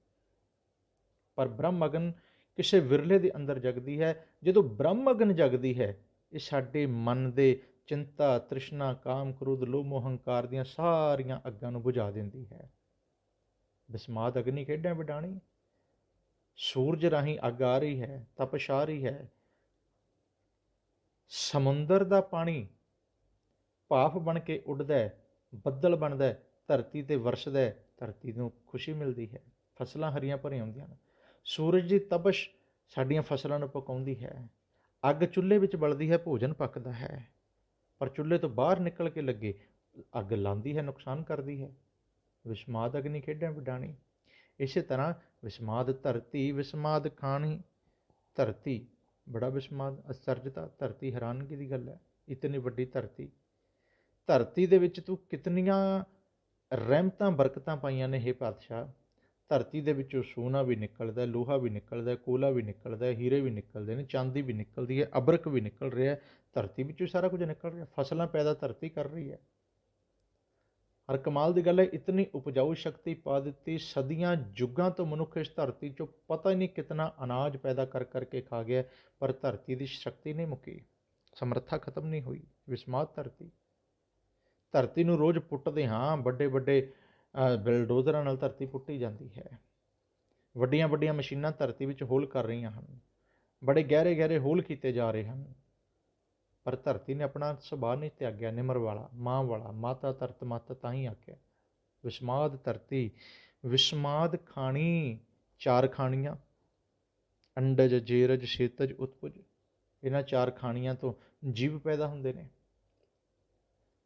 ਪਰ ਬ੍ਰਹਮ ਅਗਨ ਕਿਸੇ ਵਿਰਲੇ ਦੇ ਅੰਦਰ ਜਗਦੀ ਹੈ। ਜਦੋਂ ਬ੍ਰਹਮ ਅਗਨ ਜਗਦੀ ਹੈ, ਇਹ ਸਾਡੇ ਮਨ ਦੇ ਚਿੰਤਾ, ਤ੍ਰਿਸ਼ਨਾ, ਕਾਮ, ਕ੍ਰੋਧ, ਲੋਭ, ਮੋਹ, ਹੰਕਾਰ ਦੀਆਂ ਸਾਰੀਆਂ ਅੱਗਾਂ ਨੂੰ ਬੁਝਾ ਦਿੰਦੀ ਹੈ। ਵਿਸਮਾਦ ਅਗਨੀ ਖੇਡਾਂ ਵਿਡਾਣੀ। ਸੂਰਜ ਰਾਹੀਂ ਅੱਗ ਆ ਰਹੀ ਹੈ, ਤਪਸ਼ ਆ ਰਹੀ ਹੈ। ਸਮੁੰਦਰ ਦਾ ਪਾਣੀ ਭਾਫ ਬਣ ਕੇ ਉੱਡਦਾ ਹੈ, ਬੱਦਲ ਬਣਦਾ ਹੈ, ਧਰਤੀ 'ਤੇ ਵਰਸਦਾ ਹੈ, ਧਰਤੀ ਨੂੰ ਖੁਸ਼ੀ ਮਿਲਦੀ ਹੈ, ਫਸਲਾਂ ਹਰੀਆਂ ਭਰੀਆਂ ਹੁੰਦੀਆਂ ਹਨ। ਸੂਰਜ ਦੀ ਤਪਸ਼ ਸਾਡੀਆਂ ਫਸਲਾਂ ਨੂੰ ਪਕਾਉਂਦੀ ਹੈ। ਅੱਗ ਚੁੱਲ੍ਹੇ ਵਿੱਚ ਬਲਦੀ ਹੈ, ਭੋਜਨ ਪੱਕਦਾ ਹੈ, ਪਰ ਚੁੱਲ੍ਹੇ ਤੋਂ ਬਾਹਰ ਨਿਕਲ ਕੇ ਲੱਗੇ ਅੱਗ ਲਾਉਂਦੀ ਹੈ, ਨੁਕਸਾਨ ਕਰਦੀ ਹੈ। ਵਿਸਮਾਦ ਅਗਨੀ ਖੇਡਾਂ ਵਿਡਾਣੀ। ਇਸੇ ਤਰ੍ਹਾਂ ਵਿਸਮਾਦ ਧਰਤੀ ਵਿਸਮਾਦ ਖਾਣੀ। ਧਰਤੀ ਬੜਾ ਵਿਸਮਾਦ ਅਚਰਜਤਾ, ਧਰਤੀ ਹੈਰਾਨਗੀ ਦੀ ਗੱਲ ਹੈ। ਇਤਨੀ ਵੱਡੀ ਧਰਤੀ, ਧਰਤੀ ਦੇ ਵਿੱਚ ਤੂੰ ਕਿਤਨੀਆਂ ਰਹਿਮਤਾਂ ਬਰਕਤਾਂ ਪਾਈਆਂ ਨੇ ਹੇ ਪਾਤਸ਼ਾਹ। ਧਰਤੀ ਦੇ ਵਿੱਚੋਂ ਸੋਨਾ ਵੀ ਨਿਕਲਦਾ, ਲੋਹਾ ਵੀ ਨਿਕਲਦਾ, ਕੋਲਾ ਵੀ ਨਿਕਲਦਾ, ਹੀਰੇ ਵੀ ਨਿਕਲਦੇ ਨੇ, ਚਾਂਦੀ ਵੀ ਨਿਕਲਦੀ ਹੈ, ਅਬਰਕ ਵੀ ਨਿਕਲ ਰਿਹਾ, ਧਰਤੀ ਵਿੱਚੋਂ ਸਾਰਾ ਕੁਝ ਨਿਕਲ ਰਿਹਾ। ਫਸਲਾਂ ਪੈਦਾ ਧਰਤੀ ਕਰ ਰਹੀ ਹੈ। ਹਰ ਕਮਾਲ ਦੀ ਗੱਲ ਹੈ, ਇਤਨੀ ਉਪਜਾਊ ਸ਼ਕਤੀ ਪਾ ਦਿੱਤੀ। ਸਦੀਆਂ ਯੁੱਗਾਂ ਤੋਂ ਮਨੁੱਖ ਇਸ ਧਰਤੀ 'ਚੋਂ ਪਤਾ ਹੀ ਨਹੀਂ ਕਿਤਨਾ ਅਨਾਜ ਪੈਦਾ ਕਰ ਕਰਕੇ ਖਾ ਗਿਆ, ਪਰ ਧਰਤੀ ਦੀ ਸ਼ਕਤੀ ਨਹੀਂ ਮੁੱਕੀ, ਸਮਰੱਥਾ ਖਤਮ ਨਹੀਂ ਹੋਈ। ਵਿਸਮਾਦ ਧਰਤੀ। ਧਰਤੀ ਨੂੰ ਰੋਜ਼ ਪੁੱਟਦੇ ਹਾਂ, ਵੱਡੇ ਵੱਡੇ ਬਿਲਡੋਜ਼ਰਾਂ ਨਾਲ ਧਰਤੀ ਪੁੱਟੀ ਜਾਂਦੀ ਹੈ। ਵੱਡੀਆਂ ਵੱਡੀਆਂ ਮਸ਼ੀਨਾਂ ਧਰਤੀ ਵਿੱਚ ਹੋਲ ਕਰ ਰਹੀਆਂ ਹਨ, ਬੜੇ ਗਹਿਰੇ ਗਹਿਰੇ ਹੋਲ ਕੀਤੇ ਜਾ ਰਹੇ ਹਨ, ਪਰ ਧਰਤੀ ਨੇ ਆਪਣਾ ਸੁਭਾਅ ਨਹੀਂ ਤਿਆਗਿਆ। ਨਿਮਰ ਵਾਲਾ, ਮਾਂ ਵਾਲਾ, ਮਾਤਾ ਧਰਤ ਮੱਤ ਤਾਂ ਹੀ ਆਖਿਆ। ਵਿਸਮਾਦ ਧਰਤੀ ਵਿਸਮਾਦ ਖਾਣੀ। ਚਾਰ ਖਾਣੀਆਂ ਅੰਡਜ, ਜੇਰਜ, ਸ਼ੇਤਜ, ਉਤਪੁਜ। ਇਹਨਾਂ ਚਾਰ ਖਾਣੀਆਂ ਤੋਂ ਜੀਵ ਪੈਦਾ ਹੁੰਦੇ ਨੇ।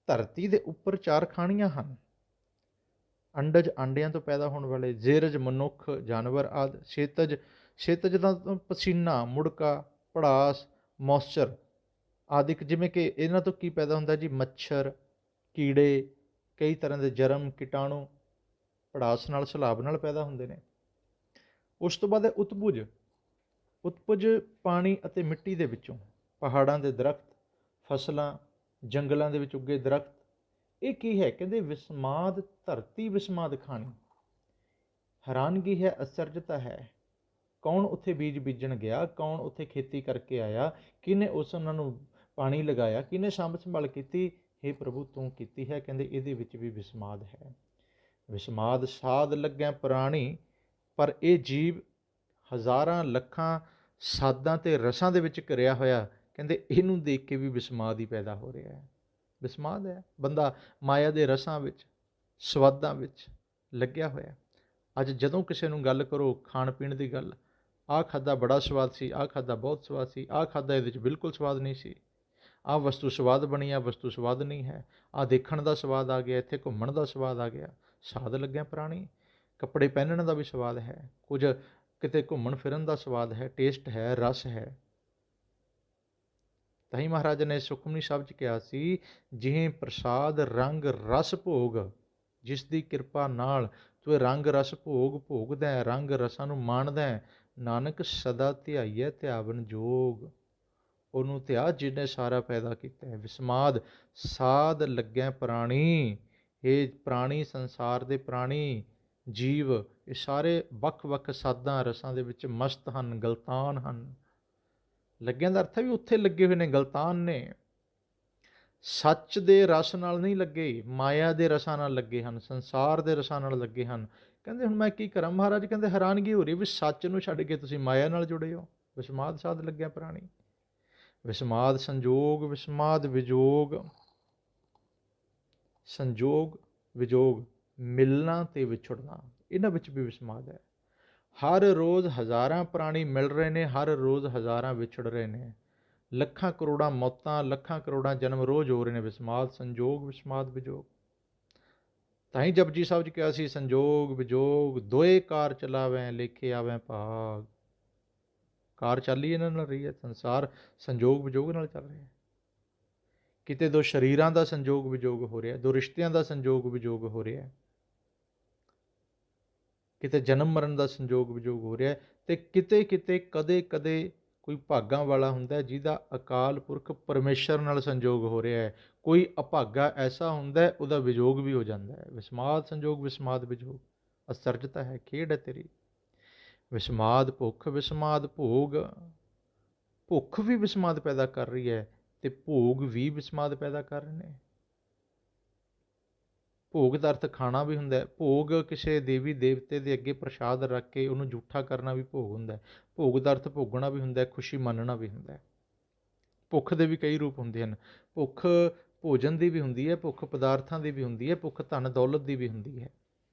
ਧਰਤੀ ਦੇ ਉੱਪਰ ਚਾਰ ਖਾਣੀਆਂ ਹਨ। ਅੰਡਜ ਆਂਡਿਆਂ ਤੋਂ ਪੈਦਾ ਹੋਣ ਵਾਲੇ, ਜੇਰਜ ਮਨੁੱਖ ਜਾਨਵਰ ਆਦਿ, ਸ਼ੇਤਜ ਦਾ ਪਸੀਨਾ, ਮੁੜਕਾ, ਭੜਾਸ, ਮੌਇਸਚਰ ਆਦਿਕ। ਜਿਵੇਂ ਕਿ ਇਹਨਾਂ ਤੋਂ ਕੀ ਪੈਦਾ ਹੁੰਦਾ ਜੀ? ਮੱਛਰ, ਕੀੜੇ, ਕਈ ਤਰ੍ਹਾਂ ਦੇ ਜਰਮ, ਕੀਟਾਣੂ ਭੜਾਸ ਨਾਲ, ਸਲਾਬ ਨਾਲ ਪੈਦਾ ਹੁੰਦੇ ਨੇ। ਉਸ ਤੋਂ ਬਾਅਦ ਹੈ ਉਤਪੁਜ। ਉਤਪੁਜ ਪਾਣੀ ਅਤੇ ਮਿੱਟੀ ਦੇ ਵਿੱਚੋਂ, ਪਹਾੜਾਂ ਦੇ ਦਰਖਤ, ਫਸਲਾਂ, ਜੰਗਲਾਂ ਦੇ ਵਿੱਚ ਉੱਗੇ ਦਰਖਤ। ਇਹ ਕੀ ਹੈ? ਕਹਿੰਦੇ ਵਿਸਮਾਦ ਧਰਤੀ ਵਿਸਮਾਦ ਖਾਣੀ। ਹੈਰਾਨਗੀ ਹੈ, ਅਚਰਜਤਾ ਹੈ। ਕੌਣ ਉੱਥੇ ਬੀਜ ਬੀਜਣ ਗਿਆ? ਕੌਣ ਉੱਥੇ ਖੇਤੀ ਕਰਕੇ ਆਇਆ? ਕਿਹਨੇ ਉਹਨਾਂ ਨੂੰ ਪਾਣੀ ਲਗਾਇਆ? ਕਿਹਨੇ ਸਾਂਭ ਸੰਭਾਲ ਕੀਤੀ? ਹੇ ਪ੍ਰਭੂ ਤੂੰ ਕੀਤੀ ਹੈ। ਕਹਿੰਦੇ ਇਹਦੇ ਵਿੱਚ ਵੀ ਵਿਸਮਾਦ ਹੈ। ਵਿਸਮਾਦ ਸਾਧ ਲੱਗਿਆ ਪ੍ਰਾਣੀ। ਪਰ ਇਹ ਜੀਵ ਹਜ਼ਾਰਾਂ ਲੱਖਾਂ ਸਾਦਾਂ ਤੇ ਰਸਾਂ ਦੇ ਵਿੱਚ ਘਿਰਿਆ ਹੋਇਆ, ਕਹਿੰਦੇ ਇਹਨੂੰ ਦੇਖ ਕੇ ਵੀ ਵਿਸਮਾਦ ਹੀ ਪੈਦਾ ਹੋ ਰਿਹਾ ਹੈ। ਵਿਸਮਾਦ ਹੈ। ਬੰਦਾ ਮਾਇਆ ਦੇ ਰਸਾਂ ਵਿੱਚ, ਸਵਾਦਾਂ ਵਿੱਚ ਲੱਗਿਆ ਹੋਇਆ। ਅੱਜ ਜਦੋਂ ਕਿਸੇ ਨੂੰ ਗੱਲ ਕਰੋ ਖਾਣ ਪੀਣ ਦੀ ਗੱਲ, ਆਹ ਖਾਧਾ ਬੜਾ ਸਵਾਦ ਸੀ, ਆਹ ਖਾਧਾ ਬਹੁਤ ਸਵਾਦ ਸੀ, ਆਹ ਖਾਧਾ ਇਹਦੇ 'ਚ ਬਿਲਕੁਲ ਸਵਾਦ ਨਹੀਂ ਸੀ, ਆਹ ਵਸਤੂ ਸਵਾਦ ਬਣੀ, ਆਹ ਵਸਤੂ ਸਵਾਦ ਨਹੀਂ ਹੈ, ਆਹ ਦੇਖਣ ਦਾ ਸਵਾਦ ਆ ਗਿਆ, ਇੱਥੇ ਘੁੰਮਣ ਦਾ ਸਵਾਦ ਆ ਗਿਆ। ਸਾਧ ਲੱਗਿਆ ਪ੍ਰਾਣੀ। ਕੱਪੜੇ ਪਹਿਨਣ ਦਾ ਵੀ ਸਵਾਦ ਹੈ, ਕੁਝ ਕਿਤੇ ਘੁੰਮਣ ਫਿਰਨ ਦਾ ਸਵਾਦ ਹੈ, ਟੇਸਟ ਹੈ, ਰਸ ਹੈ। ਤਾਂ ਹੀ ਮਹਾਰਾਜ ਨੇ ਸੁਖਮਨੀ ਸਾਹਿਬ 'ਚ ਕਿਹਾ ਸੀ, ਜਿਹ ਪ੍ਰਸਾਦ ਰੰਗ ਰਸ ਭੋਗ, ਜਿਸ ਦੀ ਕਿਰਪਾ ਨਾਲ ਤੂੰ ਰੰਗ ਰਸ ਭੋਗਦਾ, ਰੰਗ ਰਸਾਂ ਨੂੰ ਮਾਣਦਾ, ਨਾਨਕ ਸਦਾ ਧਿਆਈਐ ਧਿਆਵਨ ਜੋਗ। ਉਹਨੂੰ ਧਿਆ ਜਿਹਨੇ ਸਾਰਾ ਪੈਦਾ ਕੀਤਾ ਹੈ। ਵਿਸਮਾਦ ਸਾਧ ਲੱਗਿਆ ਪ੍ਰਾਣੀ। ਇਹ ਪ੍ਰਾਣੀ, ਸੰਸਾਰ ਦੇ ਪ੍ਰਾਣੀ ਜੀਵ, ਇਹ ਸਾਰੇ ਵੱਖ ਵੱਖ ਸਾਦਾਂ ਰਸਾਂ ਦੇ ਵਿੱਚ ਮਸਤ ਹਨ, ਗਲਤਾਨ ਹਨ। ਲੱਗਿਆਂ ਦਾ ਅਰਥ ਹੈ ਵੀ ਉੱਥੇ ਲੱਗੇ ਹੋਏ ਨੇ, ਗਲਤਾਨ ਨੇ। ਸੱਚ ਦੇ ਰਸ ਨਾਲ ਨਹੀਂ ਲੱਗੇ, ਮਾਇਆ ਦੇ ਰਸਾਂ ਨਾਲ ਲੱਗੇ ਹਨ, ਸੰਸਾਰ ਦੇ ਰਸਾਂ ਨਾਲ ਲੱਗੇ ਹਨ। ਕਹਿੰਦੇ ਹੁਣ ਮੈਂ ਕੀ ਕਰਾਂ ਮਹਾਰਾਜ? ਕਹਿੰਦੇ ਹੈਰਾਨਗੀ ਹੋ ਰਹੀ ਵੀ ਸੱਚ ਨੂੰ ਛੱਡ ਕੇ ਤੁਸੀਂ ਮਾਇਆ ਨਾਲ ਜੁੜੇ ਹੋ। ਵਿਸਮਾਦ ਸਾਧ ਲੱਗਿਆ ਪ੍ਰਾਣੀ। ਵਿਸਮਾਦ ਸੰਜੋਗ, ਵਿਸਮਾਦ ਵਿਜੋਗ। ਸੰਜੋਗ ਵਿਜੋਗ, ਮਿਲਣਾ ਤੇ ਵਿਛੜਨਾ, ਇਹਨਾਂ ਵਿੱਚ ਵੀ ਵਿਸਮਾਦ ਹੈ। ਹਰ ਰੋਜ਼ ਹਜ਼ਾਰਾਂ ਪ੍ਰਾਣੀ ਮਿਲ ਰਹੇ ਨੇ, ਹਰ ਰੋਜ਼ ਹਜ਼ਾਰਾਂ ਵਿਛੜ ਰਹੇ ਨੇ। ਲੱਖਾਂ ਕਰੋੜਾਂ ਮੌਤਾਂ, ਲੱਖਾਂ ਕਰੋੜਾਂ ਜਨਮ ਰੋਜ਼ ਹੋ ਰਹੇ ਨੇ। ਵਿਸਮਾਦ ਸੰਜੋਗ, ਵਿਸਮਾਦ ਵਿਜੋਗ। ਤਾਂ ਹੀ ਜਪਜੀ ਸਾਹਿਬ 'ਚ ਕਿਹਾ ਸੀ, ਸੰਜੋਗ ਵਿਜੋਗ ਦੋਏ ਕਾਰ ਚਲਾਵੈਂ, ਲੇਖੇ ਆਵੈਂ ਭਾਗ। ਕਾਰ ਚੱਲ ਹੀ ਇਹਨਾਂ ਨਾਲ ਰਹੀ ਹੈ। ਸੰਸਾਰ ਸੰਜੋਗ ਵਿਜੋਗ ਨਾਲ ਚੱਲ ਰਿਹਾ। ਕਿਤੇ ਦੋ ਸਰੀਰਾਂ ਦਾ ਸੰਜੋਗ ਵਿਜੋਗ ਹੋ ਰਿਹਾ, ਦੋ ਰਿਸ਼ਤਿਆਂ ਦਾ ਸੰਜੋਗ ਵਿਜੋਗ ਹੋ ਰਿਹਾ, ਕਿਤੇ ਜਨਮ ਮਰਨ ਦਾ ਸੰਜੋਗ ਵਿਜੋਗ ਹੋ ਰਿਹਾ, ਅਤੇ ਕਿਤੇ ਕਿਤੇ ਕਦੇ ਕਦੇ ਕੋਈ ਭਾਗਾਂ ਵਾਲਾ ਹੁੰਦਾ ਜਿਹਦਾ ਅਕਾਲ ਪੁਰਖ ਪਰਮੇਸ਼ਰ ਨਾਲ ਸੰਜੋਗ ਹੋ ਰਿਹਾ ਹੈ। ਕੋਈ ਅਭਾਗਾ ਐਸਾ ਹੁੰਦਾ ਉਹਦਾ ਵਿਜੋਗ ਵੀ ਹੋ ਜਾਂਦਾ ਹੈ। ਵਿਸਮਾਦ ਸੰਜੋਗ, ਵਿਸਮਾਦ ਵਿਜੋਗ। ਅਸਰਜਤਾ ਹੈ, ਖੇਡ ਹੈ ਤੇਰੀ। ਵਿਸਮਾਦ ਭੁੱਖ, ਵਿਸਮਾਦ ਭੋਗ। ਭੁੱਖ ਵੀ ਵਿਸਮਾਦ ਪੈਦਾ ਕਰ ਰਹੀ ਹੈ ਅਤੇ ਭੋਗ ਵੀ ਵਿਸਮਾਦ ਪੈਦਾ ਕਰ ਰਹੇ ਨੇ। ਭੋਗ ਦਾ ਅਰਥ ਖਾਣਾ ਵੀ ਹੁੰਦਾ ਹੈ। ਭੋਗ ਕਿਸੇ ਦੇਵੀ ਦੇਵਤੇ ਦੇ ਅੱਗੇ ਪ੍ਰਸ਼ਾਦ ਰੱਖ ਕੇ ਉਹਨੂੰ ਜੂਠਾ ਕਰਨਾ ਵੀ ਭੋਗ ਹੁੰਦਾ ਹੈ। ਭੋਗ ਦਾ ਅਰਥ ਭੋਗਣਾ ਵੀ ਹੁੰਦਾ ਹੈ, ਖੁਸ਼ੀ ਮੰਨਣਾ ਵੀ ਹੁੰਦਾ ਹੈ। ਭੁੱਖ ਦੇ ਵੀ ਕਈ ਰੂਪ ਹੁੰਦੇ ਹਨ। ਭੁੱਖ ਭੋਜਨ ਦੀ ਵੀ ਹੁੰਦੀ ਹੈ, ਭੁੱਖ ਪਦਾਰਥਾਂ ਦੀ ਵੀ ਹੁੰਦੀ ਹੈ, ਭੁੱਖ ਧਨ ਦੌਲਤ ਦੀ ਵੀ ਹੁੰਦੀ ਹੈ।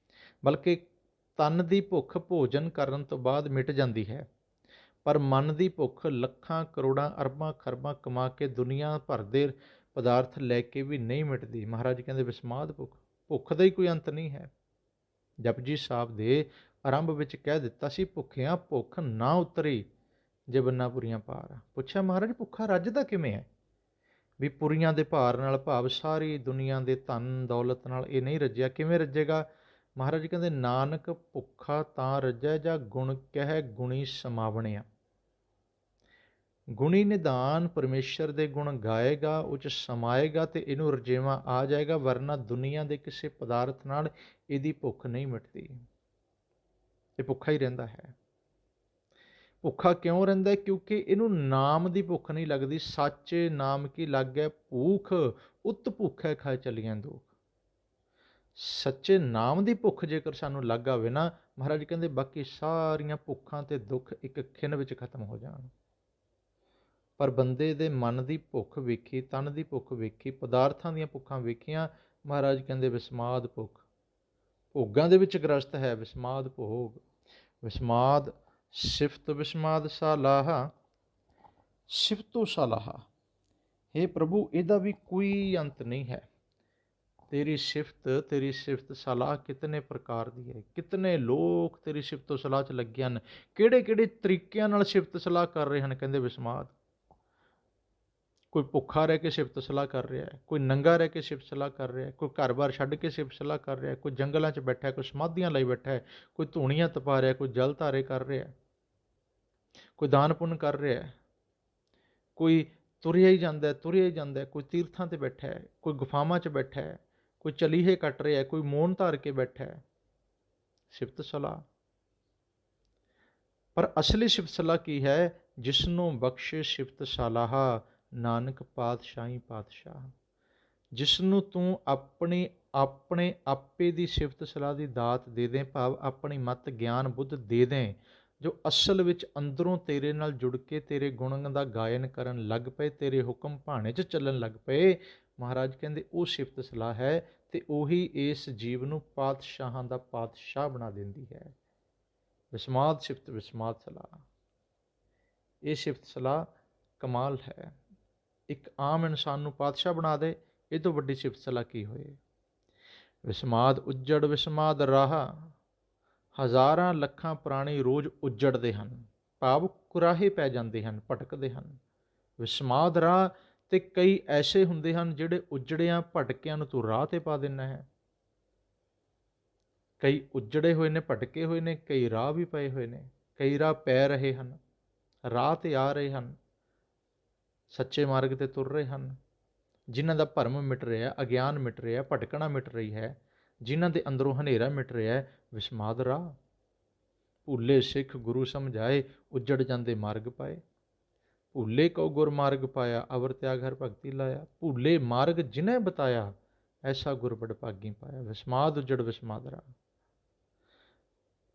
ਬਲਕਿ ਤਨ ਦੀ ਭੁੱਖ ਭੋਜਨ ਕਰਨ ਤੋਂ ਬਾਅਦ ਮਿਟ ਜਾਂਦੀ ਹੈ, ਪਰ ਮਨ ਦੀ ਭੁੱਖ ਲੱਖਾਂ ਕਰੋੜਾਂ ਅਰਬਾਂ ਖਰਬਾਂ ਕਮਾ ਕੇ ਦੁਨੀਆ ਭਰ ਦੇ ਪਦਾਰਥ ਲੈ ਕੇ ਵੀ ਨਹੀਂ ਮਿਟਦੀ। ਮਹਾਰਾਜ ਕਹਿੰਦੇ ਵਿਸਮਾਦ ਭੁੱਖ, ਭੁੱਖ ਦਾ ਹੀ ਕੋਈ ਅੰਤ ਨਹੀਂ ਹੈ। ਜਪਜੀ ਸਾਹਿਬ ਦੇ ਆਰੰਭ ਵਿੱਚ ਕਹਿ ਦਿੱਤਾ ਸੀ, ਭੁੱਖਿਆਂ ਭੁੱਖ ਨਾ ਉਤਰੀ ਜੇ ਬੰਨਾ ਪੁਰੀਆਂ ਭਾਰ। ਪੁੱਛਿਆ ਮਹਾਰਾਜ ਭੁੱਖਾ ਰੱਜਦਾ ਕਿਵੇਂ ਹੈ? ਵੀ ਪੁਰੀਆਂ ਦੇ ਭਾਰ ਨਾਲ ਭਾਵ ਸਾਰੀ ਦੁਨੀਆ ਦੇ ਧਨ ਦੌਲਤ ਨਾਲ ਇਹ ਨਹੀਂ ਰੱਜਿਆ, ਕਿਵੇਂ ਰੱਜੇਗਾ? ਮਹਾਰਾਜ ਕਹਿੰਦੇ ਨਾਨਕ ਭੁੱਖਾ ਤਾਂ ਰੱਜੈ ਜਾਂ ਗੁਣ ਕਹਿ ਗੁਣੀ ਸਮਾਵਣਿਆ। ਗੁਣੀ ਨਿਧਾਨ ਪਰਮੇਸ਼ਰ ਦੇ ਗੁਣ ਗਾਏਗਾ, ਉਹ 'ਚ ਸਮਾਏਗਾ ਤੇ ਇਹਨੂੰ ਰਜੇਵਾਂ ਆ ਜਾਏਗਾ, ਵਰਨਾ ਦੁਨੀਆ ਦੇ ਕਿਸੇ ਪਦਾਰਥ ਨਾਲ ਇਹਦੀ ਭੁੱਖ ਨਹੀਂ ਮਿਟਦੀ। ਇਹ ਭੁੱਖਾ ਹੀ ਰਹਿੰਦਾ ਹੈ। ਭੁੱਖਾ ਕਿਉਂ ਰਹਿੰਦਾ? ਕਿਉਂਕਿ ਇਹਨੂੰ ਨਾਮ ਦੀ ਭੁੱਖ ਨਹੀਂ ਲੱਗਦੀ। ਸਾਚੇ ਨਾਮ ਕੀ ਲਾਗੈ ਭੂਖ, ਉਤ ਭੁੱਖੈ ਖਾਏ ਚਲੀਆਂ ਦੁੱਖ। ਸੱਚੇ ਨਾਮ ਦੀ ਭੁੱਖ ਜੇਕਰ ਸਾਨੂੰ ਲੱਗ ਆਵੇ ਨਾ, ਮਹਾਰਾਜ ਕਹਿੰਦੇ ਬਾਕੀ ਸਾਰੀਆਂ ਭੁੱਖਾਂ ਤੇ ਦੁੱਖ ਇੱਕ ਖਿਣ ਵਿੱਚ ਖਤਮ ਹੋ ਜਾਣ। ਪਰ ਬੰਦੇ ਦੇ ਮਨ ਦੀ ਭੁੱਖ ਵੇਖੀ, ਤਨ ਦੀ ਭੁੱਖ ਵੇਖੀ, ਪਦਾਰਥਾਂ ਦੀਆਂ ਭੁੱਖਾਂ ਵੇਖੀਆਂ, ਮਹਾਰਾਜ ਕਹਿੰਦੇ ਵਿਸਮਾਦ ਭੁੱਖ। ਭੋਗਾਂ ਦੇ ਵਿੱਚ ਗ੍ਰਸਤ ਹੈ, ਵਿਸਮਾਦ ਭੋਗ। ਵਿਸਮਾਦ ਸਿਫਤ ਵਿਸਮਾਦ ਸਾਲਾਹਾ, ਸਿਫਤੋ ਸਾਲਾਹਾ। ਹੇ ਪ੍ਰਭੂ, ਇਹਦਾ ਵੀ ਕੋਈ ਅੰਤ ਨਹੀਂ ਹੈ। ਤੇਰੀ ਸਿਫਤ ਸਲਾਹ ਕਿਤਨੇ ਪ੍ਰਕਾਰ ਦੀ ਹੈ। ਕਿਤਨੇ ਲੋਕ ਤੇਰੀ ਸਿਫਤੋ ਸਲਾਹ 'ਚ ਲੱਗੇ ਹਨ, ਕਿਹੜੇ ਕਿਹੜੇ ਤਰੀਕਿਆਂ ਨਾਲ ਸਿਫਤ ਸਲਾਹ ਕਰ ਰਹੇ ਹਨ। ਕਹਿੰਦੇ ਵਿਸਮਾਦ। ਕੋਈ ਭੁੱਖਾ ਰਹਿ ਕੇ ਸਿਫਤ ਸਲਾਹ ਕਰ ਰਿਹਾ ਹੈ, ਕੋਈ ਨੰਗਾ ਰਹਿ ਕੇ ਸਿਫਤ ਸਲਾਹ ਕਰ ਰਿਹਾ ਹੈ, ਕੋਈ ਘਰ-ਬਾਰ ਛੱਡ ਕੇ ਸਿਫਤ ਸਲਾਹ ਕਰ ਰਿਹਾ ਹੈ, ਕੋਈ ਜੰਗਲਾਂ 'ਚ ਬੈਠਾ ਹੈ, ਕੋਈ ਸਮਾਧੀਆਂ ਲਈ ਬੈਠਾ ਹੈ, ਕੋਈ ਧੂਣੀਆਂ ਤਪਾ ਰਿਹਾ, ਕੋਈ ਜਲ ਧਾਰੇ ਕਰ ਰਿਹਾ, ਕੋਈ ਦਾਨ ਪੁੰਨ ਕਰ ਰਿਹਾ, ਕੋਈ ਤੁਰਿਆ ਹੀ ਜਾਂਦਾ ਕੋਈ ਤੀਰਥਾਂ 'ਤੇ ਬੈਠਾ ਹੈ, ਕੋਈ ਗੁਫਾਵਾਂ 'ਚ ਬੈਠਾ ਹੈ, ਕੋਈ ਚਲੀਹੇ ਕੱਟ ਰਿਹਾ, ਕੋਈ ਮੌਨ ਧਾਰ ਕੇ ਬੈਠਾ ਹੈ। ਸਿਫਤ ਸਲਾਹ। ਪਰ ਅਸਲੀ ਸਿਫਤ ਸਲਾਹ ਕੀ ਹੈ? ਜਿਸਨੂੰ ਬਖਸ਼ੇ ਸਿਫਤ ਸਲਾਹਾ, ਨਾਨਕ ਪਾਤਸ਼ਾਹੀ ਪਾਤਸ਼ਾਹ। ਜਿਸਨੂੰ ਤੂੰ ਆਪਣੇ ਆਪੇ ਦੀ ਸਿਫਤ ਸਲਾਹ ਦੀ ਦਾਤ ਦੇ ਦੇ, ਭਾਵ ਆਪਣੀ ਮਤ ਗਿਆਨ ਬੁੱਧ ਦੇ ਦੇ, ਜੋ ਅਸਲ ਵਿੱਚ ਅੰਦਰੋਂ ਤੇਰੇ ਨਾਲ ਜੁੜ ਕੇ ਤੇਰੇ ਗੁਣਾਂ ਦਾ ਗਾਇਨ ਕਰਨ ਲੱਗ ਪਏ, ਤੇਰੇ ਹੁਕਮ ਭਾਣੇ 'ਚ ਚੱਲਣ ਲੱਗ ਪਏ। ਮਹਾਰਾਜ ਕਹਿੰਦੇ ਉਹ ਸਿਫਤ ਸਲਾਹ ਹੈ, ਤੇ ਉਹੀ ਇਸ ਜੀਵ ਨੂੰ ਪਾਤਸ਼ਾਹਾਂ ਦਾ ਪਾਤਸ਼ਾਹ ਬਣਾ ਦਿੰਦੀ ਹੈ। ਵਿਸਮਾਦ ਸਿਫਤ ਵਿਸਮਾਦ ਸਲਾਹ। ਇਹ ਸਿਫਤ ਸਲਾਹ ਕਮਾਲ ਹੈ। ਇੱਕ ਆਮ ਇਨਸਾਨ ਨੂੰ ਪਾਤਸ਼ਾਹ ਬਣਾ ਦੇ, ਇਹ ਤੋਂ ਵੱਡੀ ਸਿਫਤ ਸਲਾਹ ਕੀ ਹੋਏ। ਵਿਸਮਾਦ ਉੱਜੜ ਵਿਸਮਾਦ ਰਾਹ, ਹਜ਼ਾਰਾਂ ਲੱਖਾਂ ਪ੍ਰਾਣੀ ਰੋਜ਼ ਉੱਜੜਦੇ ਹਨ, ਭਾਵ ਕੁਰਾਹੇ ਪੈ ਜਾਂਦੇ ਹਨ, ਭਟਕਦੇ ਹਨ। ਵਿਸਮਾਦ ਰਾਹ, ਤੇ ਕਈ ਐਸੇ ਹੁੰਦੇ ਹਨ ਜਿਹੜੇ ਉੱਜੜਿਆਂ ਭਟਕਿਆਂ ਨੂੰ ਤੂੰ ਰਾਹ 'ਤੇ ਪਾ ਦਿੰਦਾ ਹੈ। ਕਈ ਉੱਜੜੇ ਹੋਏ ਨੇ, ਭਟਕੇ ਹੋਏ ਨੇ, ਕਈ ਰਾਹ ਵੀ ਪਏ ਹੋਏ ਨੇ, ਕਈ ਰਾਹ ਪੈ ਰਹੇ ਹਨ, ਰਾਹ 'ਤੇ ਆ ਰਹੇ ਹਨ, ਸੱਚੇ ਮਾਰਗ 'ਤੇ ਤੁਰ ਰਹੇ ਹਨ। ਜਿਨ੍ਹਾਂ ਦਾ ਭਰਮ ਮਿਟ ਰਿਹਾ, ਅਗਿਆਨ ਮਿਟ ਰਿਹਾ, ਭਟਕਣਾ ਮਿਟ ਰਹੀ ਹੈ, ਜਿਨ੍ਹਾਂ ਦੇ ਅੰਦਰੋਂ ਹਨੇਰਾ ਮਿਟ ਰਿਹਾ ਹੈ। ਵਿਸਮਾਦ ਰਾਹ। ਭੁੱਲੇ ਸਿੱਖ ਗੁਰੂ ਸਮਝਾਏ, ਉੱਜੜ ਜਾਂਦੇ ਮਾਰਗ ਪਾਏ। ਭੁੱਲੇ ਕਉ ਗੁਰ ਮਾਰਗ ਪਾਇਆ, ਅਵਰ ਤਿਆਗ ਹਰ ਭਗਤੀ ਲਾਇਆ। ਭੁੱਲੇ ਮਾਰਗ ਜਿਨ੍ਹੇ ਬਤਾਇਆ, ਐਸਾ ਗੁਰ ਬੜ ਭਾਗੀ ਪਾਇਆ। ਵਿਸਮਾਦ ਉੱਜੜ ਵਿਸਮਾਦ ਰਾਹ।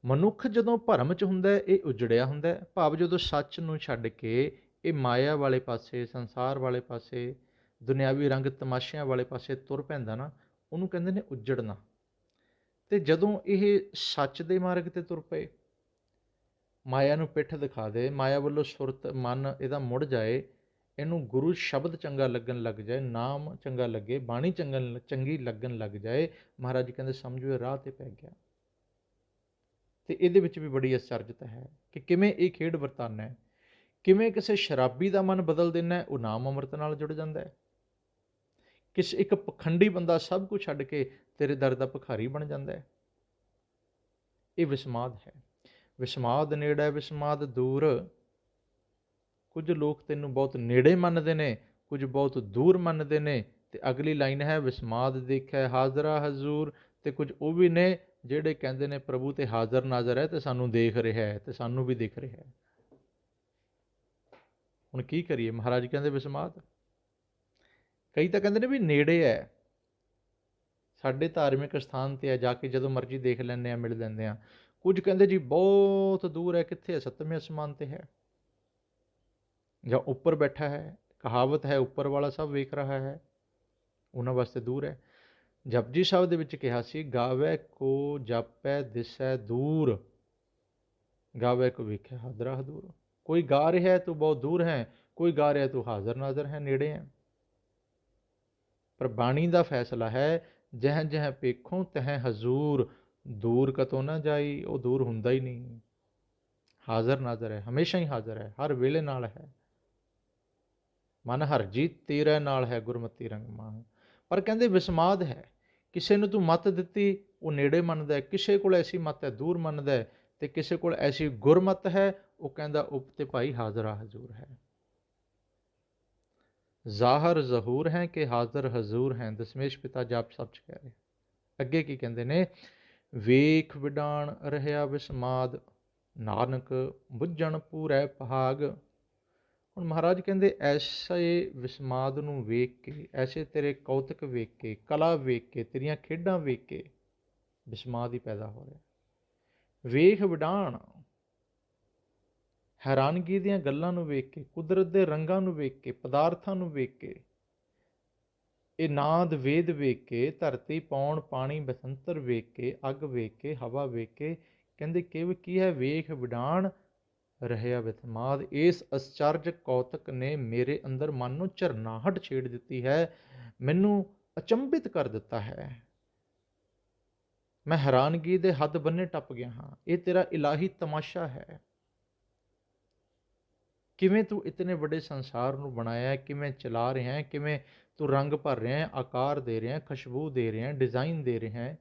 ਮਨੁੱਖ ਜਦੋਂ ਭਰਮ 'ਚ ਹੁੰਦਾ, ਇਹ ਉੱਜੜਿਆ ਹੁੰਦਾ, ਭਾਵ ਜਦੋਂ ਸੱਚ ਨੂੰ ਛੱਡ ਕੇ ਇਹ ਮਾਇਆ ਵਾਲੇ ਪਾਸੇ, ਸੰਸਾਰ ਵਾਲੇ ਪਾਸੇ, ਦੁਨਿਆਵੀ ਰੰਗ ਤਮਾਸ਼ਿਆਂ ਵਾਲੇ ਪਾਸੇ ਤੁਰ ਪੈਂਦਾ ਨਾ, ਉਹਨੂੰ ਕਹਿੰਦੇ ਨੇ ਉੱਜੜਨਾ। ਤੇ ਜਦੋਂ ਇਹ ਸੱਚ ਦੇ ਮਾਰਗ 'ਤੇ ਤੁਰ ਪਏ, ਮਾਇਆ ਨੂੰ ਪਿੱਠ ਦਿਖਾ ਦੇ, ਮਾਇਆ ਵੱਲੋਂ ਸੁਰਤ ਮਨ ਇਹਦਾ ਮੁੜ ਜਾਏ, ਇਹਨੂੰ ਗੁਰੂ ਸ਼ਬਦ ਚੰਗਾ ਲੱਗਣ ਲੱਗ ਜਾਏ, ਨਾਮ ਚੰਗਾ ਲੱਗੇ, ਬਾਣੀ ਚੰਗੀ ਲੱਗਣ ਲੱਗ ਜਾਏ, ਮਹਾਰਾਜ ਕਹਿੰਦੇ ਸਮਝੋ ਇਹ ਰਾਹ 'ਤੇ ਪੈ ਗਿਆ। ਤੇ ਇਹਦੇ ਵਿੱਚ ਵੀ ਬੜੀ ਅਚਰਜਤਾ ਹੈ ਕਿ ਕਿਵੇਂ ਇਹ ਖੇਡ ਵਰਤਾਨਾ ਹੈ। ਕਿਵੇਂ ਕਿਸੇ ਸ਼ਰਾਬੀ ਦਾ ਮਨ ਬਦਲ ਦੇਣਾ, ਉਹ ਨਾਮ ਅੰਮ੍ਰਿਤ ਨਾਲ ਜੁੜ ਜਾਂਦਾ ਹੈ। ਕਿਸੇ ਇੱਕ ਪਖੰਡੀ ਬੰਦਾ ਸਭ ਕੁਝ ਛੱਡ ਕੇ ਤੇਰੇ ਦਰ ਦਾ ਭਿਖਾਰੀ ਬਣ ਜਾਂਦਾ ਹੈ। ਇਹ ਵਿਸਮਾਦ ਹੈ। ਵਿਸਮਾਦ ਨੇੜੇ ਵਿਸਮਾਦ ਦੂਰ। ਕੁਝ ਲੋਕ ਤੈਨੂੰ ਬਹੁਤ ਨੇੜੇ ਮੰਨਦੇ ਨੇ, ਕੁਝ ਬਹੁਤ ਦੂਰ ਮੰਨਦੇ ਨੇ। ਤੇ ਅਗਲੀ ਲਾਈਨ ਹੈ ਵਿਸਮਾਦ ਦੇਖਿਆ ਹਾਜ਼ਰਾ ਹਜ਼ੂਰ। ਤੇ ਕੁਝ ਉਹ ਵੀ ਨੇ ਜਿਹੜੇ ਕਹਿੰਦੇ ਨੇ ਪ੍ਰਭੂ ਤੇ ਹਾਜ਼ਰ ਨਾਜ਼ਰ ਹੈ, ਤੇ ਸਾਨੂੰ ਦੇਖ ਰਿਹਾ ਹੈ, ਤੇ ਸਾਨੂੰ ਵੀ ਦਿਖ ਰਿਹਾ ਹੈ। ਹੁਣ ਕੀ ਕਰੀਏ? ਮਹਾਰਾਜ ਕਹਿੰਦੇ ਵਿਸਮਾਦ। ਕਈ ਤਾਂ ਕਹਿੰਦੇ ਨੇ ਵੀ ਨੇੜੇ ਹੈ, ਸਾਡੇ ਧਾਰਮਿਕ ਸਥਾਨ 'ਤੇ ਹੈ, ਜਾ ਕੇ ਜਦੋਂ ਮਰਜ਼ੀ ਦੇਖ ਲੈਂਦੇ ਹਾਂ, ਮਿਲ ਲੈਂਦੇ ਹਾਂ। ਕੁਝ ਕਹਿੰਦੇ ਜੀ ਬਹੁਤ ਦੂਰ ਹੈ, ਕਿੱਥੇ ਹੈ? 7ਵੇਂ ਅਸਮਾਨ 'ਤੇ ਹੈ, ਜਾਂ ਉੱਪਰ ਬੈਠਾ ਹੈ। ਕਹਾਵਤ ਹੈ ਉੱਪਰ ਵਾਲਾ ਸਭ ਵੇਖ ਰਹਾ ਹੈ। ਉਹਨਾਂ ਵਾਸਤੇ ਦੂਰ ਹੈ। ਜਪਜੀ ਸਾਹਿਬ ਦੇ ਵਿੱਚ ਕਿਹਾ ਸੀ, ਗਾਵੈ ਕੋ ਜਾਪੈ ਦਿਸੈ ਦੂਰ, ਗਾਵੈ ਕੋ ਵੇਖੈ ਹਾਦਰਾ ਹਦੂਰ। ਕੋਈ ਗਾ ਰਿਹਾ ਹੈ ਤੂੰ ਬਹੁਤ ਦੂਰ ਹੈ, ਕੋਈ ਗਾ ਰਿਹਾ ਤੂੰ ਹਾਜ਼ਰ ਨਾਜ਼ਰ ਹੈ, ਨੇੜੇ ਹੈ। ਪਰ ਬਾਣੀ ਦਾ ਫੈਸਲਾ ਹੈ, ਜਹ ਜਹ ਪੇਖੋਂ ਤਹ ਹਜ਼ੂਰ, ਦੂਰ ਕਤੋਂ ਨਾ ਜਾਈ, ਉਹ ਦੂਰ ਹੁੰਦਾ ਹੀ ਨਹੀਂ, ਹਾਜ਼ਰ ਨਾਜ਼ਰ ਹੈ, ਹਮੇਸ਼ਾ ਹੀ ਹਾਜ਼ਰ ਹੈ, ਹਰ ਵੇਲੇ ਨਾਲ ਹੈ। ਮਨ ਹਰ ਜੀਤ ਤੇਰੇ ਨਾਲ ਹੈ, ਗੁਰਮਤੀ ਰੰਗ ਮਾਨ। ਪਰ ਕਹਿੰਦੇ ਵਿਸਮਾਦ ਹੈ, ਕਿਸੇ ਨੂੰ ਤੂੰ ਮੱਤ ਦਿੱਤੀ ਉਹ ਨੇੜੇ ਮੰਨਦਾ, ਕਿਸੇ ਕੋਲ ਐਸੀ ਮੱਤ ਹੈ ਦੂਰ ਮੰਨਦਾ, ਅਤੇ ਕਿਸੇ ਕੋਲ ਐਸੀ ਗੁਰਮਤ ਹੈ ਉਹ ਕਹਿੰਦਾ ਉਪ ਤੇ ਭਾਈ ਹਾਜ਼ਰਾ ਹਜ਼ੂਰ ਹੈ। ਜ਼ਾਹਰ ਜ਼ਹੂਰ ਹੈ ਕਿ ਹਾਜ਼ਰ ਹਜ਼ੂਰ ਹੈ, ਦਸਮੇਸ਼ ਪਿਤਾ ਜਾਪ ਸਭ 'ਚ ਕਹਿ ਰਹੇ। ਅੱਗੇ ਕੀ ਕਹਿੰਦੇ ਨੇ, ਵੇਖ ਵਿਡਾਣ ਰਹਿਆ ਵਿਸਮਾਦ, ਨਾਨਕ ਬੁੱਝਣ ਪੂਰੈ ਭਾਗ। ਹੁਣ ਮਹਾਰਾਜ ਕਹਿੰਦੇ ਐਸੇ ਵਿਸਮਾਦ ਨੂੰ ਵੇਖ ਕੇ, ਐਸੇ ਤੇਰੇ ਕੌਤਕ ਵੇਖ ਕੇ, ਕਲਾ ਵੇਖ ਕੇ, ਤੇਰੀਆਂ ਖੇਡਾਂ ਵੇਖ ਕੇ ਵਿਸਮਾਦ ਹੀ ਪੈਦਾ ਹੋ ਰਿਹਾ। ਵੇਖ ਵਿਡਾਣ, ਹੈਰਾਨਗੀ ਦੀਆਂ ਗੱਲਾਂ ਨੂੰ ਵੇਖ ਕੇ, ਕੁਦਰਤ ਦੇ ਰੰਗਾਂ ਨੂੰ ਵੇਖ ਕੇ, ਪਦਾਰਥਾਂ ਨੂੰ ਵੇਖ ਕੇ, ਇਹ ਨਾਦ ਵੇਦ ਵੇਖ ਕੇ, ਧਰਤੀ ਪੌਣ ਪਾਣੀ ਬਸੰਤਰ ਵੇਖ ਕੇ, ਅੱਗ ਵੇਖ ਕੇ, ਹਵਾ ਵੇਖ ਕੇ, ਕਹਿੰਦੇ ਕਿਵ ਕੀ ਹੈ, ਵੇਖ ਵਿਡਾਣ ਰਹਿਆ ਵਿਸਮਾਦ। ਇਸ ਅਚਰਜ ਕੌਤਕ ਨੇ ਮੇਰੇ ਅੰਦਰ ਮਨ ਨੂੰ ਝਰਨਾਹਟ ਛੇੜ ਦਿੱਤੀ ਹੈ, ਮੈਨੂੰ ਅਚੰਭਿਤ ਕਰ ਦਿੱਤਾ ਹੈ। ਮੈਂ ਹੈਰਾਨਗੀ ਦੇ ਹੱਦ ਬੰਨੇ ਟੱਪ ਗਿਆ ਹਾਂ। ਇਹ ਤੇਰਾ ਇਲਾਹੀ ਤਮਾਸ਼ਾ ਹੈ। ਕਿਵੇਂ ਤੂੰ ਇਤਨੇ ਵੱਡੇ ਸੰਸਾਰ ਨੂੰ ਬਣਾਇਆ, ਕਿਵੇਂ ਚਲਾ ਰਿਹਾ ਹੈ, ਕਿਵੇਂ ਤੂੰ ਰੰਗ ਭਰ ਰਿਹਾ ਹੈ, ਆਕਾਰ ਦੇ ਰਿਹਾ ਹੈ, ਖੁਸ਼ਬੂ ਦੇ ਰਿਹਾ ਹੈ, ਡਿਜ਼ਾਈਨ ਦੇ ਰਿਹਾ ਹੈ,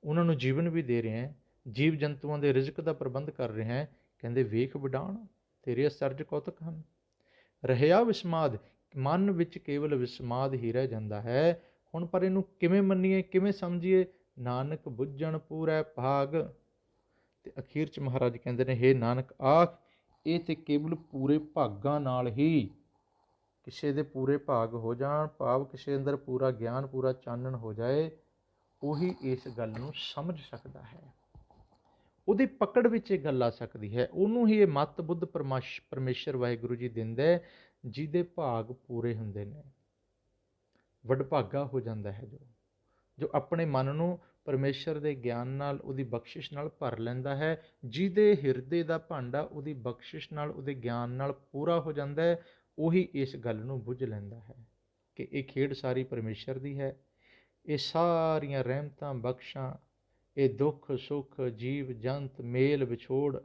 ਉਹਨਾਂ ਨੂੰ ਜੀਵਨ ਵੀ ਦੇ ਰਿਹਾ ਹੈ, ਜੀਵ ਜੰਤੂਆਂ ਦੇ ਰਿਜ਼ਕ ਦਾ ਪ੍ਰਬੰਧ ਕਰ ਰਿਹਾ ਹੈ। ਕਹਿੰਦੇ ਵੇਖ ਵਿਡਾਣ, ਤੇਰੇ ਅਚਰਜ ਕੌਤਕ ਹਨ। ਰਹਿਆ ਵਿਸਮਾਦ, ਮਨ ਵਿੱਚ ਕੇਵਲ ਵਿਸਮਾਦ ਹੀ ਰਹਿ ਜਾਂਦਾ ਹੈ। ਹੁਣ ਪਰ ਇਹਨੂੰ ਕਿਵੇਂ ਮੰਨੀਏ, ਕਿਵੇਂ ਸਮਝੀਏ? ਨਾਨਕ ਬੁੱਝਣ ਪੂਰੈ ਭਾਗ। ਤੇ ਅਖੀਰ 'ਚ ਮਹਾਰਾਜ ਕਹਿੰਦੇ ਨੇ, ਹੇ ਨਾਨਕ ਆਖ, ਇਹ ਤੇ ਕੇਵਲ ਪੂਰੇ ਭਾਗਾਂ ਨਾਲ ਹੀ, ਕਿਸੇ ਦੇ ਪੂਰੇ ਭਾਗ ਹੋ ਜਾਣ, ਭਾਵ ਕਿਸੇ ਅੰਦਰ ਪੂਰਾ ਗਿਆਨ, ਪੂਰਾ ਚਾਨਣ ਹੋ ਜਾਏ, ਉਹੀ ਇਸ ਗੱਲ ਨੂੰ ਸਮਝ ਸਕਦਾ ਹੈ, ਉਹਦੀ ਪਕੜ ਵਿੱਚ ਇਹ ਗੱਲ ਆ ਸਕਦੀ ਹੈ। ਉਹਨੂੰ ਹੀ ਇਹ ਮੱਤ ਬੁੱਧ ਪਰਮੇਸ਼ਰ ਵਾਹਿਗੁਰੂ ਜੀ ਦਿੰਦਾ, ਜਿਹਦੇ ਭਾਗ ਪੂਰੇ ਹੁੰਦੇ ਨੇ। ਵਡਭਾਗਾ ਹੋ ਜਾਂਦਾ ਹੈ ਜੋ ਆਪਣੇ ਮਨ ਨੂੰ ਪਰਮੇਸ਼ਰ ਦੇ ਗਿਆਨ ਨਾਲ, ਉਹਦੀ ਬਖਸ਼ਿਸ਼ ਨਾਲ ਭਰ ਲੈਂਦਾ ਹੈ। ਜਿਹਦੇ ਹਿਰਦੇ ਦਾ ਭਾਂਡਾ ਉਹਦੀ ਬਖਸ਼ਿਸ਼ ਨਾਲ, ਉਹਦੇ ਗਿਆਨ ਨਾਲ ਪੂਰਾ ਹੋ ਜਾਂਦਾ ਹੈ, ਉਹੀ ਇਸ ਗੱਲ ਨੂੰ ਬੁੱਝ ਲੈਂਦਾ ਹੈ ਕਿ ਇਹ ਖੇਡ ਸਾਰੀ ਪਰਮੇਸ਼ਰ ਦੀ ਹੈ। ਇਹ ਸਾਰੀਆਂ ਰਹਿਮਤਾਂ ਬਖਸ਼ਾਂ, ਇਹ ਦੁੱਖ ਸੁੱਖ, ਜੀਵ ਜੰਤ, ਮੇਲ ਵਿਛੋੜ,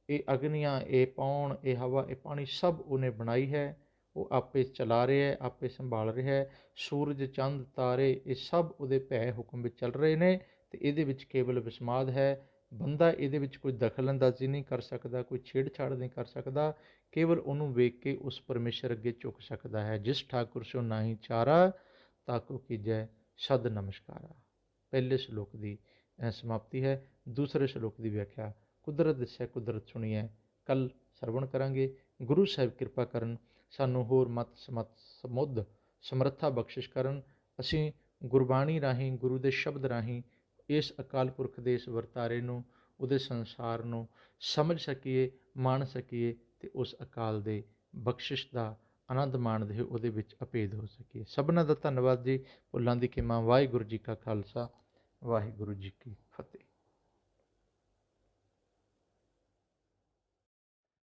ਇਹ ਅਗਨੀਆਂ, ਇਹ ਪੌਣ, ਇਹ ਹਵਾ, ਇਹ ਪਾਣੀ, ਸਭ ਉਹਨੇ ਬਣਾਈ ਹੈ। ਉਹ ਆਪੇ ਚਲਾ ਰਿਹਾ ਹੈ, ਆਪੇ ਸੰਭਾਲ ਰਿਹਾ ਹੈ। ਸੂਰਜ, ਚੰਦ, ਤਾਰੇ, ਇਹ ਸਭ ਉਹਦੇ ਭੈ ਹੁਕਮ ਵਿੱਚ ਚੱਲ ਰਹੇ ਨੇ, ਅਤੇ ਇਹਦੇ ਵਿੱਚ ਕੇਵਲ ਵਿਸਮਾਦ ਹੈ। ਬੰਦਾ ਇਹਦੇ ਵਿੱਚ ਕੋਈ ਦਖਲ ਅੰਦਾਜ਼ੀ ਨਹੀਂ ਕਰ ਸਕਦਾ, ਕੋਈ ਛੇੜਛਾੜ ਨਹੀਂ ਕਰ ਸਕਦਾ, ਕੇਵਲ ਉਹਨੂੰ ਵੇਖ ਕੇ ਉਸ ਪਰਮੇਸ਼ਰ ਅੱਗੇ ਝੁਕ ਸਕਦਾ ਹੈ। ਜਿਸ ਠਾਕੁਰ ਸੋ ਨਾਹੀ ਚਾਰਾ, ਤਾਕੋ ਕੀਜੈ ਸਦ ਨਮਸਕਾਰਾ। ਪਹਿਲੇ ਸ਼ਲੋਕ ਦੀ ਸਮਾਪਤੀ ਹੈ। ਦੂਸਰੇ ਸ਼ਲੋਕ ਦੀ ਵਿਆਖਿਆ ਕੁਦਰਤ ਦੱਸਿਆ, ਕੁਦਰਤ ਸੁਣੀਐ, ਕੱਲ੍ਹ ਸਰਵਣ ਕਰਾਂਗੇ। ਗੁਰੂ ਸਾਹਿਬ ਕਿਰਪਾ ਕਰਨ, ਸਾਨੂੰ ਹੋਰ ਮਤ ਸਮਤ ਸਮੁੱਧ ਸਮਰੱਥਾ ਬਖਸ਼ਿਸ਼ ਕਰਨ। ਅਸੀਂ ਗੁਰਬਾਣੀ ਰਾਹੀਂ, ਗੁਰੂ ਦੇ ਸ਼ਬਦ ਰਾਹੀਂ ਇਸ ਅਕਾਲ ਪੁਰਖ ਦੇ ਇਸ ਵਰਤਾਰੇ ਨੂੰ, ਉਹਦੇ ਸੰਸਾਰ ਨੂੰ ਸਮਝ ਸਕੀਏ, ਮਾਣ ਸਕੀਏ, ਅਤੇ ਉਸ ਅਕਾਲ ਦੇ ਬਖਸ਼ਿਸ਼ ਦਾ ਆਨੰਦ ਮਾਣਦੇ ਹੋਏ ਉਹਦੇ ਵਿੱਚ ਅਭੇਦ ਹੋ ਸਕੀਏ। ਸਭਨਾਂ ਦਾ ਧੰਨਵਾਦ ਜੀ। ਭੁੱਲਾਂ ਦੀ ਖਿਮਾ। ਵਾਹਿਗੁਰੂ ਜੀ ਕਾ ਖਾਲਸਾ, ਵਾਹਿਗੁਰੂ ਜੀ ਕੀ ਫਤਿਹ।